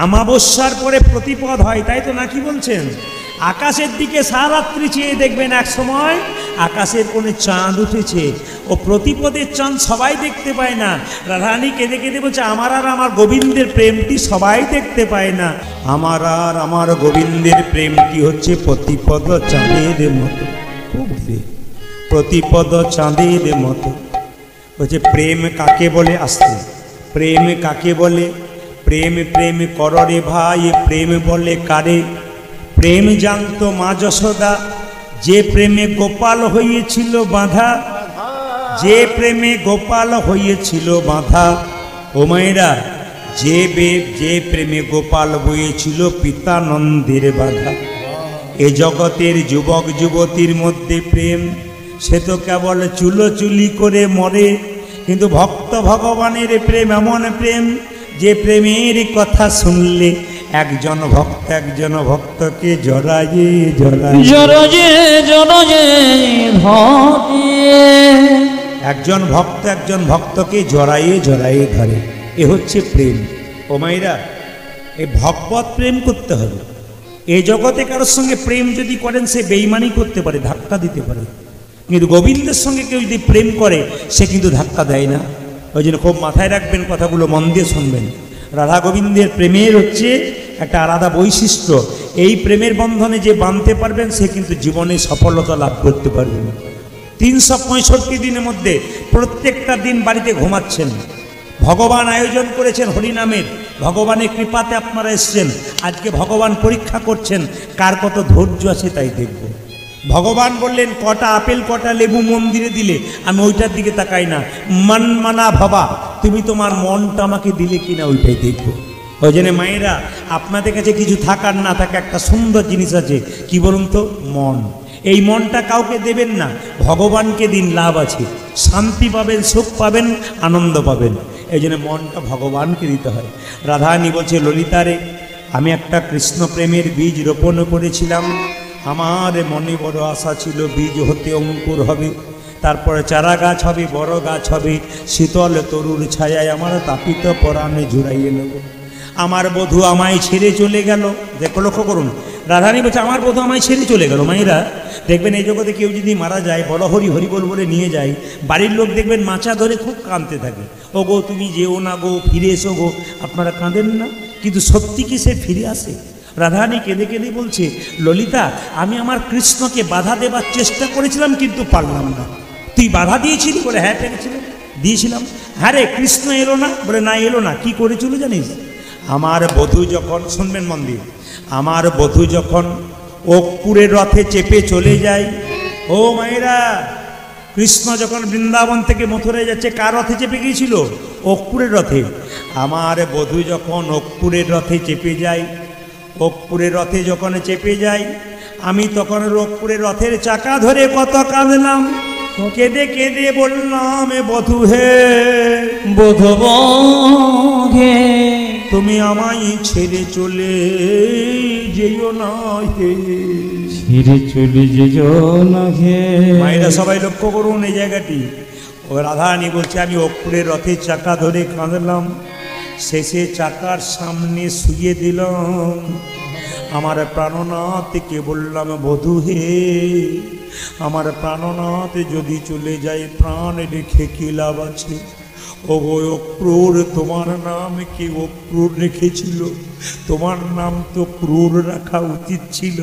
আমাবস্যার পরে প্রতিপদ হয়, তাই তো নাকি বলছেন? আকাশের দিকে সারারাত্রি চেয়ে দেখবেন এক সময় আকাশের কোণে চাঁদ উঠেছে। ও প্রতিপদের চাঁদ সবাই দেখতে পায় না। রাধারানী কেঁদে কেঁদে বলছে, আমার আর আমার গোবিন্দের প্রেমটি সবাই দেখতে পায় না। আমার আর আমার গোবিন্দের প্রেমটি হচ্ছে প্রতিপদ চাঁদের মতো, খুব ধীরে, প্রতিপদ চাঁদের মতো। বলছে প্রেম কাকে বলে? আসতে, প্রেম কাকে বলে? প্রেম প্রেম কররে ভাই, প্রেম বলে কারে? প্রেম জানত মা যশোদা, যে প্রেমে গোপাল হয়েছিল বাঁধা, যে প্রেমে গোপাল হয়েছিল বাঁধা। ও মায়েরা, যে প্রেমে গোপাল বয়েছিল পিতানন্দের বাধা। এ জগতের যুবক যুবতীর মধ্যে প্রেম, সে তো কেবল চুলোচুলি করে মরে। কিন্তু ভক্ত ভগবানের প্রেম এমন প্রেম, যে প্রেমের কথা শুনলে একজন ভক্তকে জড়ায়ে জড়ায়ে একজন ভক্তকে জড়ায়ে জড়ায়ে ধরে। এ হচ্ছে প্রেম। ও মায়েরা, এই ভগবত প্রেম করতে হবে। এই জগতে কারোর সঙ্গে প্রেম যদি করেন, সে বেঈমানি করতে পারে, ধাক্কা দিতে পারে। কিন্তু গোবিন্দের সঙ্গে কেউ যদি প্রেম করে, সে কিন্তু ধাক্কা দেয় না। ওই জন্য খুব মাথায় রাখবেন, কথাগুলো মন দিয়ে শুনবেন। রাধা গোবিন্দের প্রেমের হচ্ছে একটা আলাদা বৈশিষ্ট্য। এই প্রেমের বন্ধনে যে বাঁধতে পারবেন, সে কিন্তু জীবনে সফলতা লাভ করতে পারবেন। 365 দিনের মধ্যে প্রত্যেকটা দিন বাড়িতে ঘুমাচ্ছেন, ভগবান আয়োজন করেছেন হরিনামের, ভগবানের কৃপাতে আপনারা এসছেন। আজকে ভগবান পরীক্ষা করছেন কার কত ধৈর্য আছে, তাই দেখব। ভগবান বললেন, কটা আপেল কটা লেবু মন্দিরে দিলে, আমি ওইটার দিকে তাকাই না, মন মানা ভাবা, তুমি তোমার মনটা আমাকে দিলে কিনা ওইটাই দেখবো। ওই জন্য মায়েরা, আপনাদের কাছে কিছু থাকার না থাকা একটা সুন্দর জিনিস আছে, কি বলুন তো? মন। এই মনটা কাউকে দেবেন না, ভগবানকে দিন, লাভ আছে, শান্তি পাবেন, সুখ পাবেন, আনন্দ পাবেন। এই জন্য মনটা ভগবানকে দিতে হয়। রাধারানী বলছে, ললিতারে, আমি একটা কৃষ্ণ প্রেমের বীজ রোপণ করেছিলাম। আমার মনে বড় আশা ছিল বীজ হতে অঙ্কুর হবে, তারপরে চারা গাছ হবে, বড় গাছ হবে, শীতল তরুর ছায়ায় আমার তাপিত পরাণে জুড়াইয়ে নেব। আমার বধূ আমায় ছেড়ে চলে গেল। দেখো, লক্ষ্য করুন, রাধারানী বলছে আমার বধূ আমায় ছেড়ে চলে গেল। মায়েরা দেখবেন, এই জগতে কেউ যদি মারা যায়, বড় হরি হরি বল বলে নিয়ে যায়, বাড়ির লোক দেখবেন মাচা ধরে খুব কাঁদতে থাকে, ও গো তুমি যেও না গো, ফিরে এসো গো। আপনারা কাঁদেন না? কিন্তু সত্যি কি সে ফিরে আসে? রাধারানী কেঁদে কেঁদে বলছে, ললিতা, আমি আমার কৃষ্ণকে বাধা দেবার চেষ্টা করেছিলাম, কিন্তু পারলাম না। তুই বাধা দিয়েছিলি? বলে হ্যাঁ পেরেছিলাম, দিয়েছিলাম। হ্যাঁ রে, কৃষ্ণ এলো না? বলে না, এলো না। কি করেছিল জানিস? আমার বধূ যখন, শুনবেন মন দিয়ে, আমার বধূ যখন অক্কুরের রথে চেপে চলে যায়। ও মায়েরা, কৃষ্ণ যখন বৃন্দাবন থেকে মথুরায় যাচ্ছে, কার রথে চেপে গিয়েছিল? অক্কুরের রথে। আমার বধূ যখন অক্কুরের রথে চেপে যায়, অক্কুরের রথে যখন চেপে যায়, আমি তখন অক্কুরের রথের চাকা ধরে কত কাঁদলাম, কেঁদে কেঁদে বললাম, বধূ হে, বধূ হে, তুমি আমায় ছেড়ে চলে যেও না হে, ছেড়ে চলে যেও না হে। মায়েরা সবাই লক্ষ্য করুন এই জায়গাটি। ও রাধারানী বলছে, আমি অক্কুরের রথের চাকা ধরে কাঁদলাম, শেষে চাকার সামনে শুয়ে দিলাম আমার প্রাণনাথকে, বললাম, বধূ হে, আমার প্রাণনাথ যদি চলে যায়, প্রাণ রেখে কি লাভ আছে? ও অক্রূর, তোমার নাম কি অক্রূর রেখেছিল? তোমার নাম তো ক্রূর রাখা উচিত ছিল।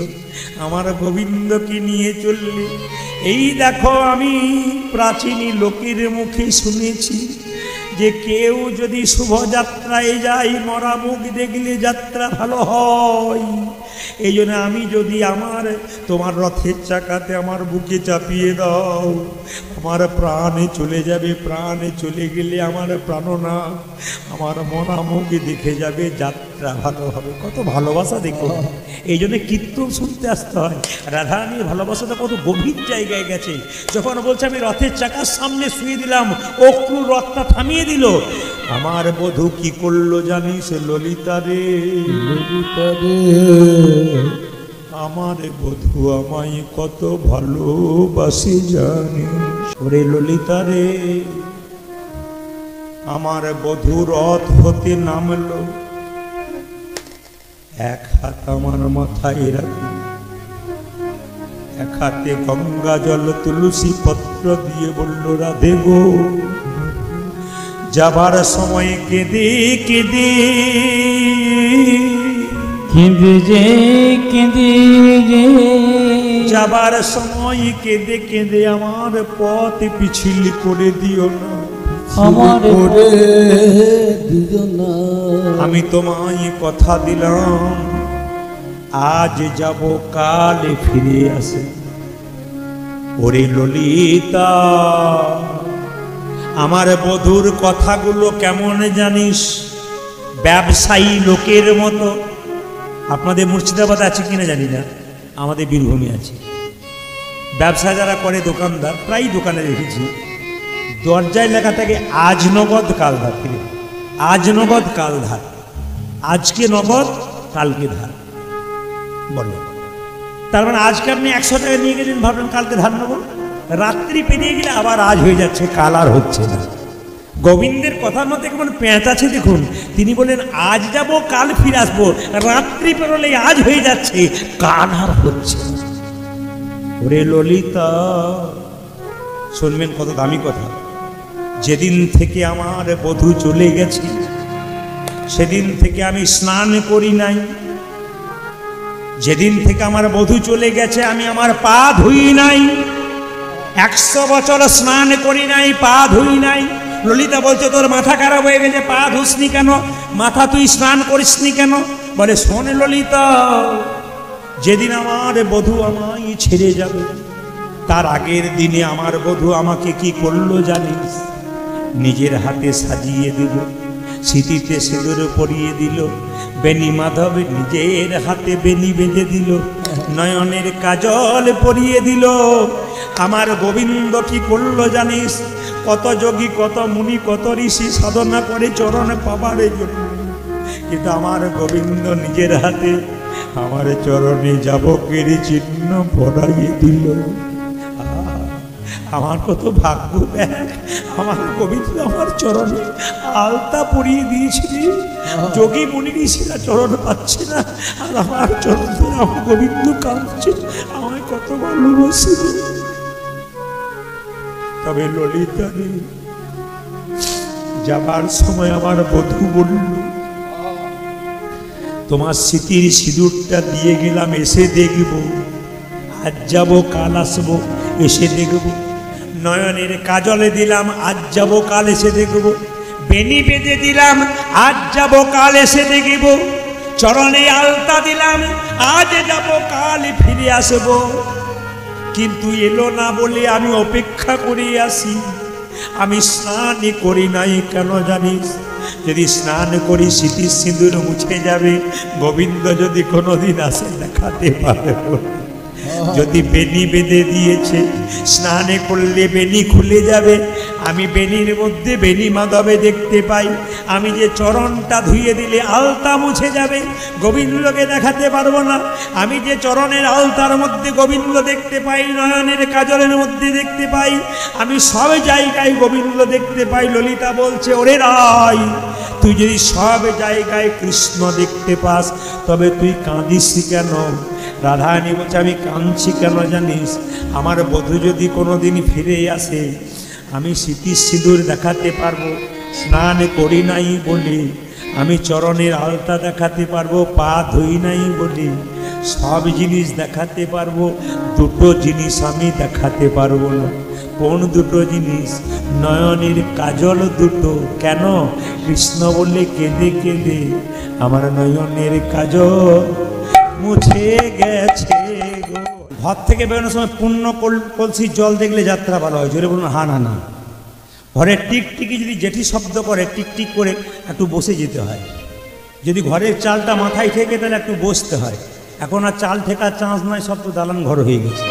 আমার গোবিন্দকে নিয়ে চললে। এই দেখো, আমি প্রাচীনী লোকের মুখে শুনেছি যে কেউ যদি শুভযাত্রায় যায়, মরা মুখ দেখলে যাত্রা ভালো হয়। এই জন্য আমি যদি তোমার রথের চাকাতে আমার বুকে চাপিয়ে দাও, আমার প্রাণে চলে যাবে। প্রাণে চলে গেলে আমার প্রাণনা, আমার মরা মুখ দেখে যাবে, যাত্রা ভালো হবে। কত ভালোবাসা দেখো। এই জন্য কীর্তন শুনতে আসতে হয়। রাধারানীর ভালোবাসাটা কত গভীর জায়গায় গেছে। যখন বলছে আমি রথের চাকার সামনে শুয়ে দিলাম, অক্রূর রথটা থামিয়ে দিল। আমার বধূ কি করলো জানিস? ললিতা রে, ললিতা রে, আমার বধূ আমায় কত ভালোবাসে জানিস? ওরে ললিতা রে, আমার বধূ রথ হতে নামলো, এক হাত আমার মাথায় রাখি, এক হাতে গঙ্গা জল তুলসী পত্র দিয়ে বলল, রাধে গো, যাবার সময় কেঁদে কেঁদে যাবার সময় কেঁদে কেঁদে আমার পথ পিছিল করে দিও না, আমার করে দিও না। আমি তোমায় কথা দিলাম, আজ যাব কাল ফিরে আসে। ওরে ললিতা, আমার বধূর কথাগুলো কেমন জানিস? ব্যবসায়ী লোকের মতো। আপনাদের মুর্শিদাবাদ আছে কিনা জানি না, আমাদের বীরভূমে আছে। ব্যবসা যারা করে, দোকানদার, প্রায় দোকানে দেখেছি, দরজায় লেখা থাকে আজ নগদ কাল ধার। আজ নগদ কাল ধার, আজকে নগদ কালকে ধার। বলো, তার মানে আজকে আপনি 100 টাকা নিয়ে গেলেন, ভাবলেন কালকে ধার নেব, রাত্রি পেরিয়ে গেলে আবার আজ হয়ে যাচ্ছে, কাল আর হচ্ছে না। গোবিন্দের কথার মধ্যে কেমন প্যাঁচ আছে দেখুন। তিনি বলেন আজ যাব কাল ফিরে আসবো, রাত্রি পেরোলে আজ হয়ে যাচ্ছে, কাল আর হচ্ছে না। ওরে ললিতা, শুনবেন কত দামি কথা। যেদিন থেকে আমার বধূ চলে গেছে, সেদিন থেকে আমি স্নান করি নাই। যেদিন থেকে আমার বধূ চলে গেছে, আমি আমার পা ধুই নাই। 100 বছর স্নান করি নাই, পা ধুই নাই। ললিতা বলছে, তোর মাথা খারাপ হয়ে গেছে, পা ধুসনি কেন? মাথা তুই স্নান করিসনি কেন? বলে, শোন ললিতা, যেদিন আমার বধূ আমায় ছেড়ে যাবে, তার আগের দিনে আমার বধূ আমাকে কি করলো জানিস? নিজের হাতে সাজিয়ে দিল, স্মৃতিতে সিঁদুর পরিয়ে দিল, বেনি মাধব নিজের হাতে বেনি বেঁধে দিল, নয়নের কাজল পরিয়ে দিল। আমার গোবিন্দ কি করলো জানিস? কত যোগী, কত মুনি, কত ঋষি সাধনা করে চরণ পাবার জন্য, কিন্তু আমার গোবিন্দ নিজের হাতে আমার চরণে যাবকের চিহ্ন পরাইয়ে দিল। আমার কত ভাগ্য! দেখ, আমার গোবিন্দ আমার চরণে আলতা পরিয়ে দিয়েছিল। যোগী মুনি ঋষিরা চরণ পাচ্ছে না, আর আমার চরণ ধরে আমার গোবিন্দ কাঁদছে, আমায় কত ভালোবাসে। তবে ললিতা রে, যাবার সময় আমার বধূ বলল, তোমার স্মৃতির সিঁদুরটা দিয়ে গেলাম, এসে দেখব। আজ যাব কাল আসবো, এসে দেখব। নয়নের কাজলে দিলাম, আজ যাব কাল এসে দেখব। বেনি বেঁধে দিলাম, আজ যাব কাল এসে দেখব। চরণে আলতা দিলাম, আজ যাব কাল ফিরে আসব। কিন্তু এলো না বলে আমি অপেক্ষা করে আসি। আমি স্নানই করি নাই, কেন জানিস? যদি স্নান করি স্মৃতির সিঁদুর মুছে যাবে, গোবিন্দ যদি কোনোদিন আসে দেখাতে পারব। যদি বেনি বেঁধে দিয়েছে, স্নানে করলে বেনি খুলে যাবে, আমি বেনির মধ্যে বেনি মাধবে দেখতে পাই। আমি যে চরণটা ধুয়ে দিলে আলতা মুছে যাবে, গোবিন্দকে দেখাতে পারবো না। আমি যে চরণের আলতার মধ্যে গোবিন্দ দেখতে পাই, নয়নের কাজলের মধ্যে দেখতে পাই, আমি সব জায়গায় গোবিন্দ দেখতে পাই। ললিতা বলছে, ওরে রাই, তুই যদি সব জায়গায় কৃষ্ণ দেখতে পাস, তবে তুই কাঁদিস কেন? রাধারানী বলছে, আমি কাঁদছি কেন জানিস? আমার বধূ যদি কোনোদিন ফিরে আসে, আমি স্মৃতির সিঁদুর দেখাতে পারবো, স্নান করি নাই বলে। আমি চরণের আলতা দেখাতে পারবো, পা ধুই নাই বলে। সব জিনিস দেখাতে পারবো, দুটো জিনিস আমি দেখাতে পারবো না। কোন দুটো জিনিস? নয়নের কাজল দুটো। কেন? কৃষ্ণ বললে কেঁদে কেঁদে আমার নয়নের কাজল মুছে গেছে গো। ঘর থেকে বেরোনোর সময় পূর্ণ কলসির জল দেখলে যাত্রা ভালো হয়। জোরে বলুন, হা না না। ঘরের টিকটিকি যদি জেঠি শব্দ করে, টিকটিক করে একটু বসে যেতে হয়। যদি ঘরের চালটা মাথায় ঠেকে, তাহলে একটু বসতে হয়। এখন আর চাল ঠেকার চান্স নয়, সব তো দালান ঘর হয়ে গেছে।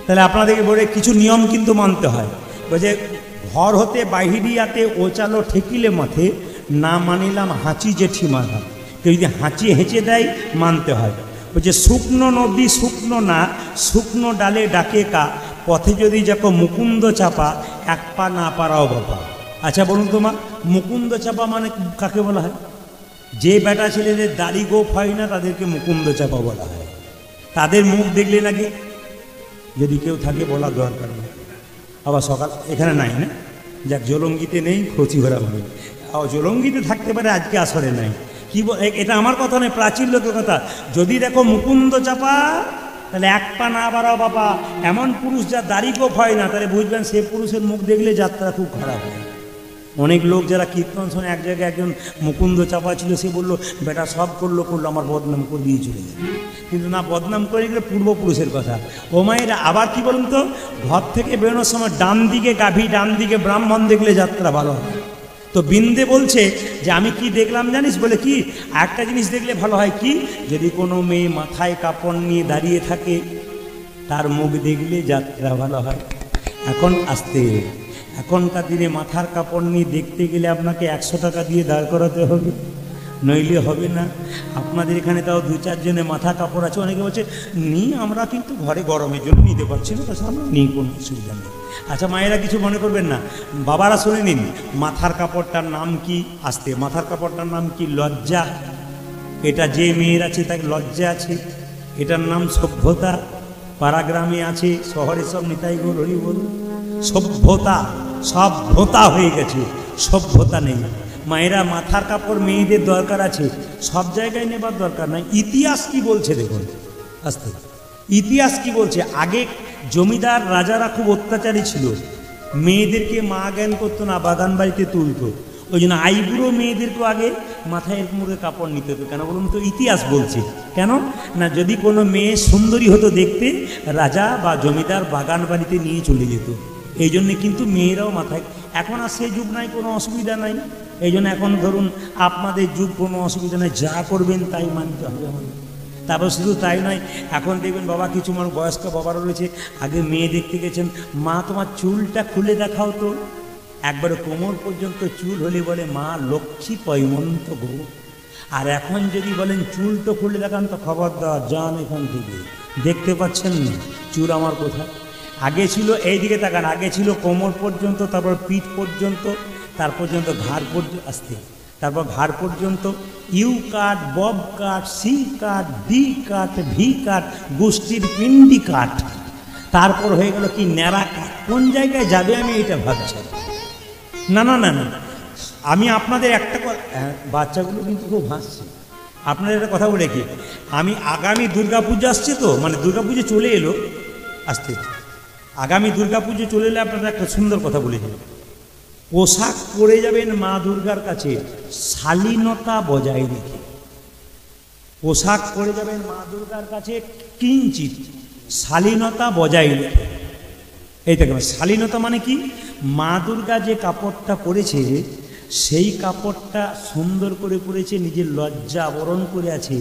তাহলে আপনাদেরকে বলে কিছু নিয়ম কিন্তু মানতে হয়। বলছে, ঘর হতে বাহিরিয়াতে ও চালো ঠেকিলে মাথে, না মানিলাম হাঁচি জেঠি মাথা। কেউ যদি হাঁচি হেঁচে দেয়, মানতে হয়। বলছে, শুকনো নদী শুকনো না, শুকনো ডালে ডাকে কা, পথে যদি যাকো মুকুন্দ চাপা, এক পা না পারাও বাবা। আচ্ছা বলুন তোমার, মুকুন্দ চাপা মানে কাকে বলা হয়? যে বেটা ছেলেদের দাড়ি গোপ হয় না তাদেরকে মুকুন্দ চাপা বলা হয়। তাদের মুখ দেখলে লাগে, যদি কেউ থাকে বলা দরকার নেই। আবার সকাল এখানে নাই না, যাক জলঙ্গিতে নেই, খচি ভরা হবে। জলঙ্গিতে থাকতে পারে, আজকে আসরে নাই। কি এটা আমার কথা নয়, প্রাচীন লোকের কথা। যদি দেখো মুকুন্দ চাপা, তাহলে এক পা না বাড়াও বাবা। এমন পুরুষ যা দাড়ি গোপ হয় না, তাহলে বুঝবেন সে পুরুষের মুখ দেখলে যাত্রা খুব খারাপ হয়। অনেক লোক যারা কীর্তন শোনে, এক জায়গায় একজন মুকুন্দ চাপা ছিল, সে বললো বেটা সব করলো আমার বদনাম করে দিয়ে চলে যাবে। কিন্তু না, বদনাম করে গেলে পূর্বপুরুষের কথা। ও মায়েরা আবার কি বলুন তো, ঘর থেকে বেরোনোর সময় ডান দিকে গাভী, ডান দিকে ব্রাহ্মণ দেখলে যাত্রা ভালো হয়। তো বিন্দে বলছে যে আমি কি দেখলাম জানিস, বলে কি একটা জিনিস দেখলে ভালো হয়, কি যদি কোনো মেয়ে মাথায় কাপড় নিয়ে দাঁড়িয়ে থাকে, তার মুখ দেখলে যাত্রা ভালো হয়। এখন আসতে, এখনকার দিনে মাথার কাপড় নিয়ে দেখতে গেলে আপনাকে 100 টাকা দিয়ে দাঁড় করাতে হবে, নইলে হবে না। আপনাদের এখানে তাও 2-4 জনের মাথা কাপড় আছে। অনেকে বলছে নি, আমরা কিন্তু ঘরে গরমের জন্য নিতে পারছি না, তাছাড়া আমরা নিই, কোনো অসুবিধা নেই। আচ্ছা মায়েরা কিছু মনে করবেন না, বাবারা শুনে নিন, মাথার কাপড়টার নাম কি? আসতে, মাথার কাপড়টার নাম কি? লজ্জা। এটা যে মেয়ের আছে তাকে লজ্জা আছে। এটার নাম সভ্যতা। পাড়াগ্রামে আছে, শহরে সব নিতাই গোল হরি বল। সভ্যতা, সভ্যতা হয়ে গেছে, সভ্যতা নেই। মায়েরা মাথার কাপড় মেয়েদের দরকার আছে, সব জায়গায় নেবার দরকার নাই। ইতিহাস কি বলছে দেখুন, আস্তে, ইতিহাস কি বলছে। আগে জমিদার রাজারা খুব অত্যাচারী ছিল, মেয়েদেরকে মা জ্ঞান করতো না, বাগান বাড়িতে তুলতো। ওই জন্য আইবুড়ো মেয়েদেরকেও আগে মাথায় এরকম করে কাপড় নিতে হতো। কেন বলুন তো? ইতিহাস বলছে। কেন না, যদি কোনো মেয়ে সুন্দরী হতো দেখতে, রাজা বা জমিদার বাগান বাড়িতে নিয়ে চলে যেত। এই জন্যে কিন্তু মেয়েরাও মাথায়, এখন আর সে যুগ নাই, কোনো অসুবিধা নাই। এই জন্য এখন ধরুন আপনাদের যুগ, কোনো অসুবিধা নেই, যা করবেন তাই মানতে হবে আমাদের। তারপর শুধু তাই নয়, এখন দেখবেন বাবা, কিছু মানুষ বয়স্ক বাবারা রয়েছে, আগে মেয়ে দেখতে গেছেন, মা তোমার চুলটা খুলে দেখাও তো। একবারে কোমর পর্যন্ত চুল হলে বলে মা লক্ষ্মী পয়মন্ত গো। আর এখন যদি বলেন চুল তো খুলে দেখান, তো খবরদার যান এখান থেকে, দেখতে পাচ্ছেন না চুল আমার কোথায়। আগে ছিল, এই দিকে তাকান, আগে ছিল কোমর পর্যন্ত, তারপর পিঠ পর্যন্ত, তার পর্যন্ত ঘাড় পর্যন্ত, আসতে, তারপর ঘাড় পর্যন্ত U cut, bob cut, C cut, D cut, V cut, গোষ্ঠীর পিন্ডি কাট, তারপর হয়ে গেল কি ন্যাড়া কাট। কোন জায়গায় যাবে আমি এটা ভাবছি। না না না না, আমি আপনাদের একটা বাচ্চাগুলো কিন্তু খুব হাসছে। আপনাদের একটা কথা বলে কি, আমি আগামী দুর্গাপূজা আসছে তো, মানে দুর্গাপুজো চলে এলো, আসতে আগামী দুর্গাপুজো চলে এলে আপনারা একটা সুন্দর কথা বলে যাবেন। পোশাক পরে যাবেন মা দুর্গার কাছে শালীনতা বজায় রেখে। পোশাক পরে যাবেন মা দুর্গার কাছে কিঞ্চিত শালীনতা বজায় রেখে। এই দেখবেন, শালীনতা মানে কি? মা দুর্গা যে কাপড়টা পরেছে, সেই কাপড়টা সুন্দর করে পরেছে, নিজের লজ্জা আবরণ করে আছে,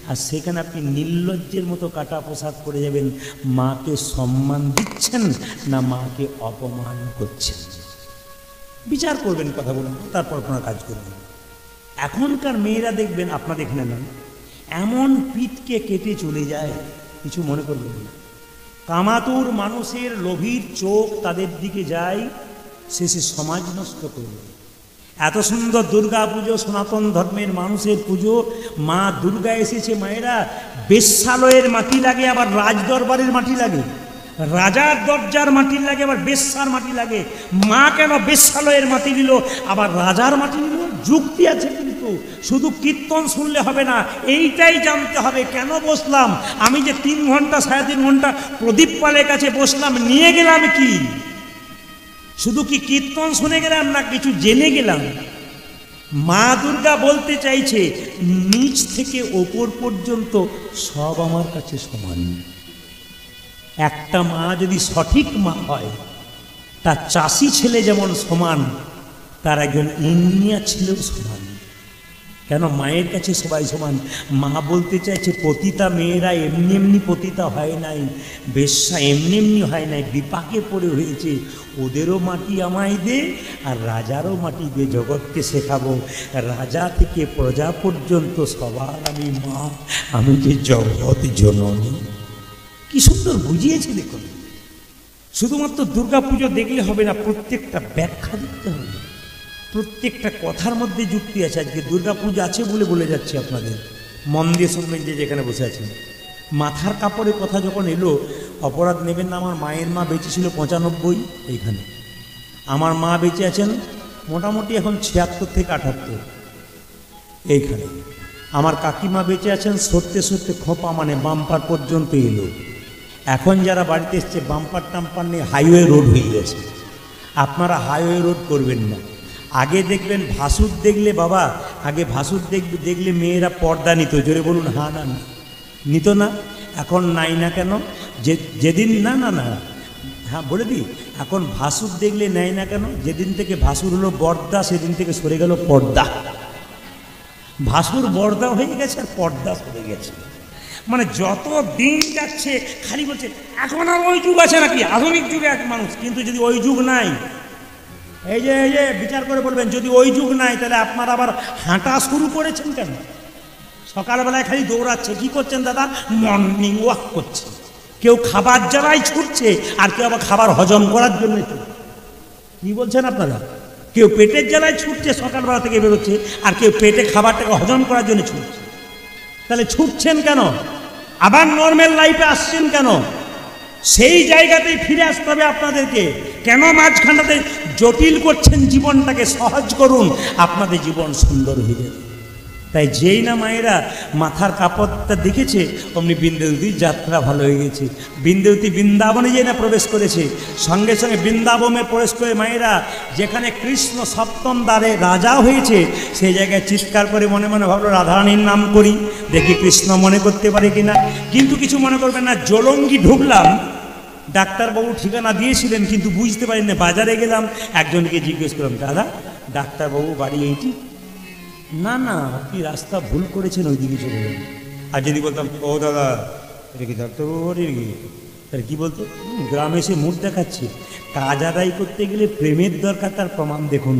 আর সেখানে আপনি নির্লজ্জের মতো কাটা পোশাক পরে যাবেন। মাকে সম্মান দিচ্ছেন না মাকে অপমান করছেন? বিচার করবেন, কথা বলুন, তারপর আপনারা কাজ করবেন। এখনকার মেয়েরা দেখবেন, আপনাদের এখানে নয়, এমন পিঠকে কেটে চলে যায়, কিছু মনে করবেন না। কামাতুর মানুষের লোভীর চোখ তাদের দিকে যায়, শেষে সমাজ নষ্ট করবে। এত সুন্দর দুর্গা পুজো, সনাতন ধর্মের মানুষের পুজো, মা দুর্গা এসেছে। মায়েরা, বেশ্যালয়ের মাটি লাগে, আবার রাজদরবারের মাটি লাগে, রাজার দরজার মাটি লাগে, আবার বেশ্যার মাটি লাগে। মা কেন বেশ্যালয়ের মাটি নিল, আবার রাজার মাটি নিল? যুক্তি আছে, কিন্তু শুধু কীর্তন শুনলে হবে না, এইটাই জানতে হবে। কেন বসলাম আমি, যে 3 ঘন্টা 3.5 ঘন্টা প্রদীপ পালের কাছে বসলাম, নিয়ে গেলাম কি? শুধু কি কীর্তন শুনে গেলাম, না কিছু জেনে গেলাম? মা দুর্গা বলতে চাইছে, নিচ থেকে ওপর পর্যন্ত সব আমার কাছে সমান। একটা মা যদি সঠিক মা হয়, তার চাষি ছেলে যেমন সমান, তার একজন ইঞ্জিনিয়ার ছেলেও সমান। কেন? মায়ের কাছে সবাই সমান। মা বলতে চাইছে, পতিতা মেয়েরা এমনি এমনি পতিতা হয় নাই, বেশ্যা এমনি এমনি হয় নাই, বিপাকে পড়ে হয়েছে। ওদেরও মাটি আমায় দে, আর রাজারও মাটি দে, জগৎকে শেখাবো। রাজা থেকে প্রজা পর্যন্ত সবার আমি মা, আমি যে জগৎ জননী। কি সুন্দর বুঝিয়েছে দেখুন। শুধুমাত্র দুর্গা পুজো দেখলে হবে না, প্রত্যেকটা ব্যাখ্যা দিতে হবে। প্রত্যেকটা কথার মধ্যে যুক্তি আছে। আজকে দুর্গা পুজো আছে বলে বলে যাচ্ছি আপনাদের, মন দিয়ে শুনবেন যে যেখানে বসে আছেন। মাথার কাপড়ের কথা যখন এলো, অপরাধ নেবেন না। আমার মায়ের মা বেঁচে ছিল 95, এইখানে আমার মা বেঁচে আছেন মোটামুটি এখন 76 থেকে 78 এইখানে। আমার কাকিমা বেঁচে আছেন সত্যি সত্যি খোপা মানে বাম্পার পর্যন্ত এলো। এখন যারা বাড়িতে এসছে বাম্পার টাম্পার নিয়ে হাইওয়ে রোড হয়ে গেছে। আপনারা হাইওয়ে রোড করবেন না। আগে দেখবেন ভাসুর দেখলে, বাবা আগে ভাসুর দেখলে মেয়েরা পর্দা নিত, জোরে বলুন হ্যাঁ না নিত না? এখন নাই না কেন? যেদিন না না না হ্যাঁ বলে দিই, এখন ভাসুর দেখলে নেয় না কেন? যেদিন থেকে ভাসুর হলো বর্দা সেদিন থেকে সরে গেল পর্দা। ভাসুর বর্দা হয়ে গেছে আর পর্দা সরে গেছে। মানে যত দিন যাচ্ছে খালি বলছে এখন আর ওই যুগ আছে নাকি, আধুনিক যুগে এক মানুষ। কিন্তু যদি ওই যুগ নাই, এই যে বিচার করে বলবেন, যদি ওই যুগ নাই তাহলে আপনারা আবার হাঁটা শুরু করেছেন কেন? সকালবেলায় খালি দৌড়াচ্ছে, কি করছেন দাদা? মর্নিং ওয়াক করছে। কেউ খাবার জ্বালাই ছুটছে, আর কেউ আবার খাবার হজম করার জন্য ছুটছে। কি বলছেন আপনারা? কেউ পেটের জ্বালায় ছুটছে, সকালবেলা থেকে বেরোচ্ছে, আর কেউ পেটে খাবারটাকে হজম করার জন্য ছুটছে। তাহলে ছুটছেন কেন? আবার নর্মাল লাইফে আসছেন কেন? সেই জায়গাতেই ফিরে আসতে হবে আপনাদেরকে। কেন মাঝখানটাতে জটিল করছেন জীবনটাকে? সহজ করুন, আপনাদের জীবন সুন্দর হয়ে যাবে। তাই যেই না মায়েরা মাথার কাপড়টা দেখেছে অমনি বৃন্দাবতীর যাত্রা ভালো হয়ে গেছে। বৃন্দাবতী বৃন্দাবনে যেই না প্রবেশ করেছে, সঙ্গে সঙ্গে বৃন্দাবনে প্রবেশ করে মায়েরা যেখানে কৃষ্ণ সপ্তম দ্বারে রাজা হয়েছে, সেই জায়গায় চিৎকার করে মনে মনে ভাবলো রাধারানীর নাম করি, দেখি কৃষ্ণ মনে করতে পারে কিনা। কিন্তু কিছু মনে করবেন না, জলঙ্গি ঢুকলাম, ডাক্তারবাবু ঠিকানা দিয়েছিলেন কিন্তু বুঝতে পারি না। বাজারে গেলাম, একজনকে জিজ্ঞেস করলাম, দাদা ডাক্তারবাবু বাড়ি এইটি? না না, আপনি রাস্তা ভুল করেছেন, ওইদিকে চলে যাবেন। আর যদি বলতাম ও দাদা এটা কি ডাক্তারবাবু বাড়ি নাকি, তাহলে কী বলতো? গ্রামে এসে মুখ দেখাচ্ছে। কাজ আদায় করতে গেলে প্রেমের দরকার, তার প্রমাণ দেখুন।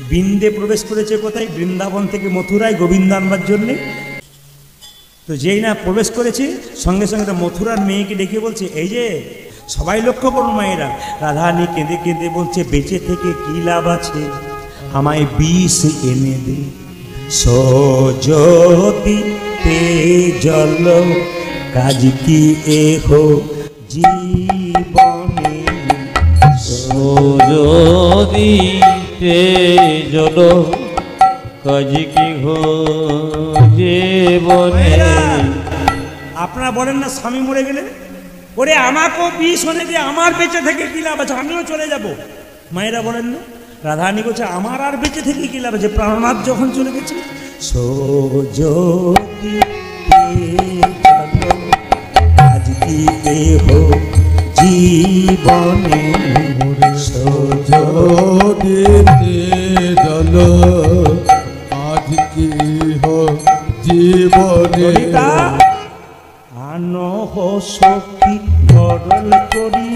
বৃন্দে প্রবেশ করেছে কোথায়? বৃন্দাবন থেকে মথুরায় গোবিন্দ আনবার জন্যে। তো যেই না প্রবেশ করেছে, সঙ্গে সঙ্গে মথুরার মেয়েকে ডেকে বলছে, এই যে সবাই লক্ষ্য করুন মায়েরা, রাধারানী কেঁদে কেঁদে বলছে, বেঁচে থেকে কী লাভ আছে, আমায় বিষ এনে দে। সজতি জল কাজ কি এহো জীবনে, সজতি জল কাজ কি হো জীবনে। আপনারা বলেন না স্বামী মরে গেলে ওরে আমাকেও বিষ এনে দিয়ে, আমার বেঁচে থেকে কি লাভ আছে, আমিও চলে যাব। মায়েরা বলেন না, রাধারানী বলছে আমার আর বেঁচে থেকে কি লাভ আছে, প্রাণনাথ যখন চলে গেছে। সজতি আজ কি হো জীবনে, সজতি জল আজ কি হো জীবনে। আনো হো সখী গরল করি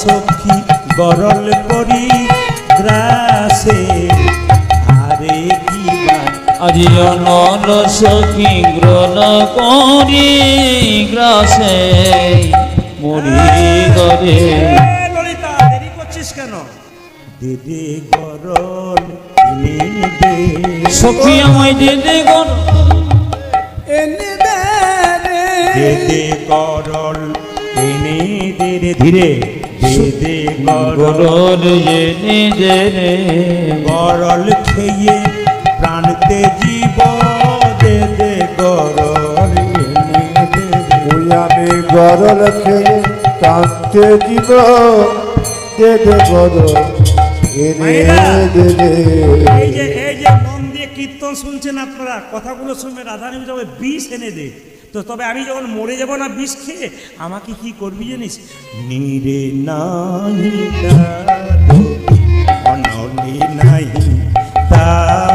সখী গরল করি গ্রাসে, আরে কি আজি অনল সখী গ্রল করি গ্রাসে, মরি গরে। ললিতা দেরি করছিস কেন? দে দে গরল এনে দে, সখী আমায় দে দে গরল এনে দে, দে দে গরল এনে দে রে, ধীরে দে দে গরল এনে দে রে। গরল খেয়ে প্রাণতে জীব, দে দে গরল এনে দে। আমি গরল খেয়ে কাঁদতে জীব, দে দে গরল এনে দে দে। এই যে মন দিয়ে কীর্তন শুনছেন আপনারা, কথাগুলো শুনবে, রাধারানী যাবে বিষ এনে দে। তো তবে আমি যখন মরে যাব না বিষ খেয়ে, আমাকে কি করবি জানিস? নিরে নাহি অনলি নাহি তা